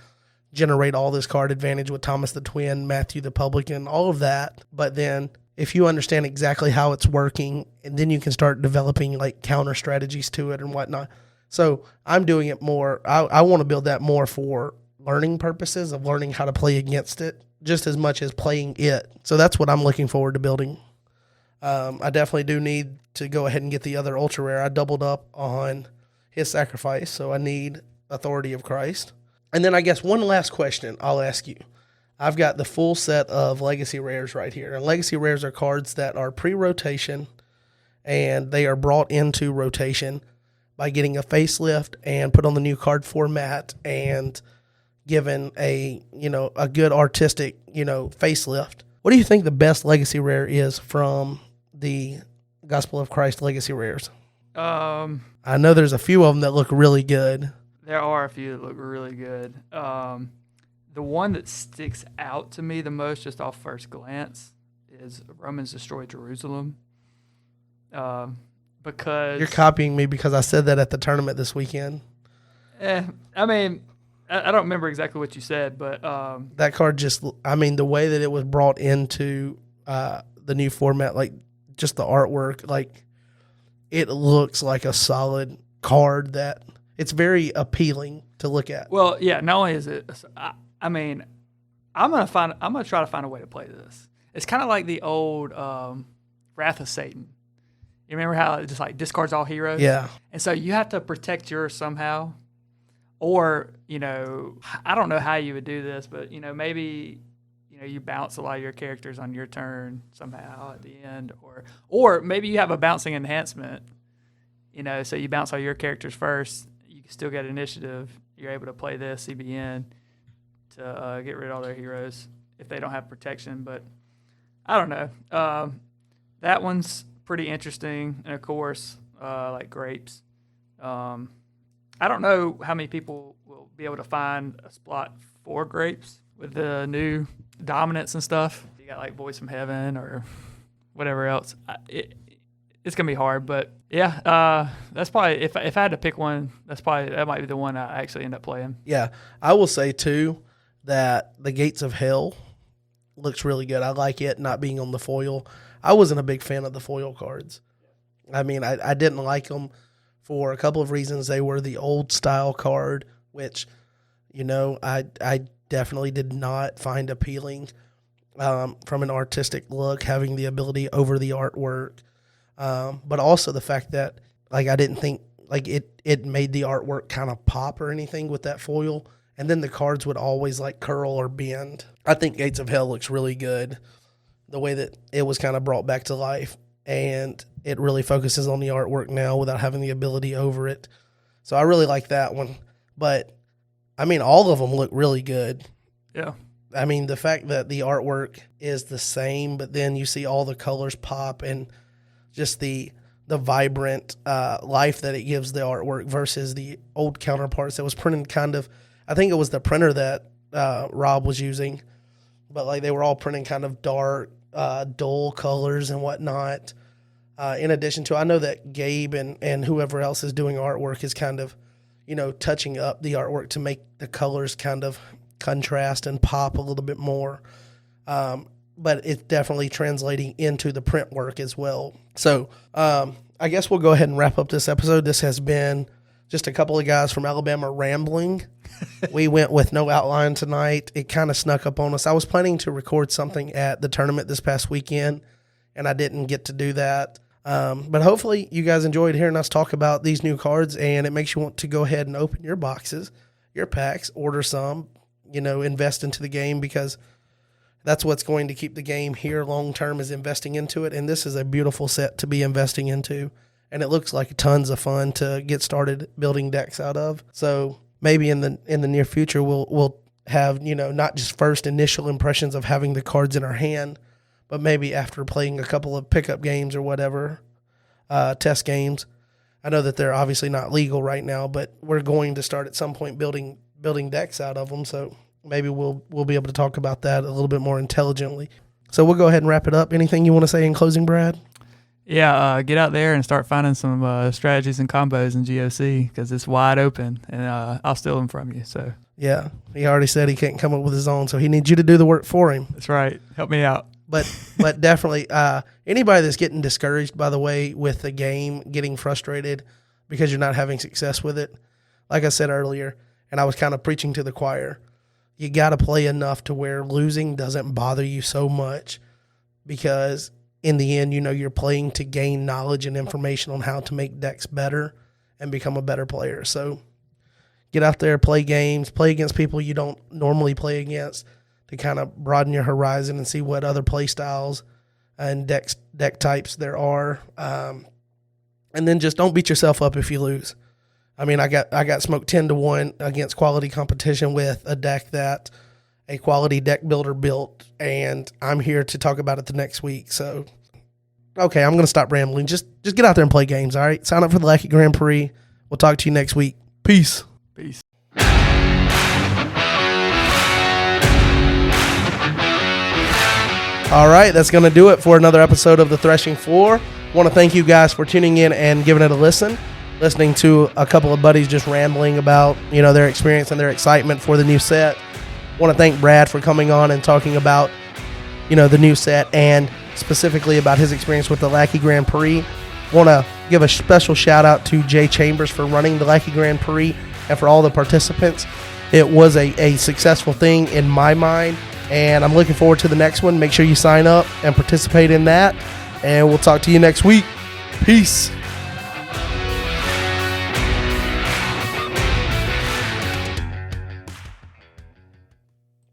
generate all this card advantage with Thomas the Twin, Matthew the Publican, all of that. But then if you understand exactly how it's working, and then you can start developing like counter strategies to it and whatnot. So I'm doing it more. I want to build that more for learning purposes, of learning how to play against it just as much as playing it. So that's what I'm looking forward to building. I definitely do need to go ahead and get the other ultra rare. I doubled up on his sacrifice, so I need Authority of Christ. And then I guess one last question I'll ask you. I've got the full set of Legacy Rares right here. And Legacy Rares are cards that are pre-rotation, and they are brought into rotation by getting a facelift and put on the new card format and given a good artistic, facelift. What do you think the best Legacy Rare is from the Gospel of Christ Legacy Rares? I know there's a few of them that look really good. There are a few that look really good. The one that sticks out to me the most, just off first glance, is Romans Destroy Jerusalem. Because you're copying me because I said that at the tournament this weekend. I mean, I don't remember exactly what you said, but that card the way that it was brought into the new format, like just the artwork, like it looks like a solid card that it's very appealing to look at. Well, yeah, not only is it, I'm gonna try to find a way to play this. It's kind of like the old Wrath of Satan. You remember how it just like discards all heroes? Yeah. And so you have to protect yours somehow. Or, I don't know how you would do this, but, maybe, you bounce a lot of your characters on your turn somehow at the end. Or maybe you have a bouncing enhancement, so you bounce all your characters first. You can still get initiative. You're able to play this CBN to get rid of all their heroes if they don't have protection. But I don't know. That one's pretty interesting. And, of course, like grapes. I don't know how many people will be able to find a spot for grapes with the new dominance and stuff. You got like Voice from Heaven or whatever else. It's gonna be hard, but yeah, that's probably if I had to pick one, that might be the one I actually end up playing. Yeah, I will say too that the Gates of Hell looks really good. I like it not being on the foil. I wasn't a big fan of the foil cards. I mean, I didn't like them. For a couple of reasons. They were the old style card, which, I definitely did not find appealing from an artistic look, having the ability over the artwork. But also the fact that, like, I didn't think, like, it made the artwork kind of pop or anything with that foil. And then the cards would always, like, curl or bend. I think Gates of Hell looks really good, the way that it was kind of brought back to life. And it really focuses on the artwork now without having the ability over it. So I really like that one. But, I mean, all of them look really good. Yeah. I mean, the fact that the artwork is the same, but then you see all the colors pop and just the vibrant life that it gives the artwork versus the old counterparts that was printed kind of, I think it was the printer that Rob was using, but like they were all printing kind of dark, dull colors and whatnot. In addition to, I know that Gabe and whoever else is doing artwork is kind of, touching up the artwork to make the colors kind of contrast and pop a little bit more. But it's definitely translating into the print work as well. So I guess we'll go ahead and wrap up this episode. This has been just a couple of guys from Alabama rambling. We went with no outline tonight. It kind of snuck up on us. I was planning to record something at the tournament this past weekend, and I didn't get to do that. But hopefully you guys enjoyed hearing us talk about these new cards, and it makes you want to go ahead and open your boxes, your packs, order some, invest into the game, because that's what's going to keep the game here long term, is investing into it. And this is a beautiful set to be investing into. And it looks like tons of fun to get started building decks out of. So maybe in the near future we'll have, not just first initial impressions of having the cards in our hand, but maybe after playing a couple of pickup games or whatever, test games. I know that they're obviously not legal right now, but we're going to start at some point building decks out of them. So maybe we'll be able to talk about that a little bit more intelligently. So we'll go ahead and wrap it up. Anything you want to say in closing, Brad? Yeah, get out there and start finding some strategies and combos in GoC, because it's wide open, and I'll steal them from you. So yeah, he already said he can't come up with his own, so he needs you to do the work for him. That's right. Help me out. But definitely, anybody that's getting discouraged, by the way, with the game, getting frustrated because you're not having success with it, like I said earlier, and I was kind of preaching to the choir, you got to play enough to where losing doesn't bother you so much, because in the end, you're playing to gain knowledge and information on how to make decks better and become a better player. So get out there, play games, play against people you don't normally play against to kind of broaden your horizon and see what other play styles and deck types there are. And then just don't beat yourself up if you lose. I mean, I got smoked 10-1 against quality competition with a deck that a quality deck builder built, and I'm here to talk about it the next week. So, okay, I'm going to stop rambling. Just get out there and play games, all right? Sign up for the Lackey Grand Prix. We'll talk to you next week. Peace. Peace. All right, that's going to do it for another episode of The Threshing Floor. I want to thank you guys for tuning in and giving it a listen. Listening to a couple of buddies just rambling about, their experience and their excitement for the new set. Want to thank Brad for coming on and talking about, the new set and specifically about his experience with the Lackey Grand Prix. Want to give a special shout out to Jay Chambers for running the Lackey Grand Prix and for all the participants. It was a successful thing in my mind, and I'm looking forward to the next one. Make sure you sign up and participate in that, and we'll talk to you next week. Peace.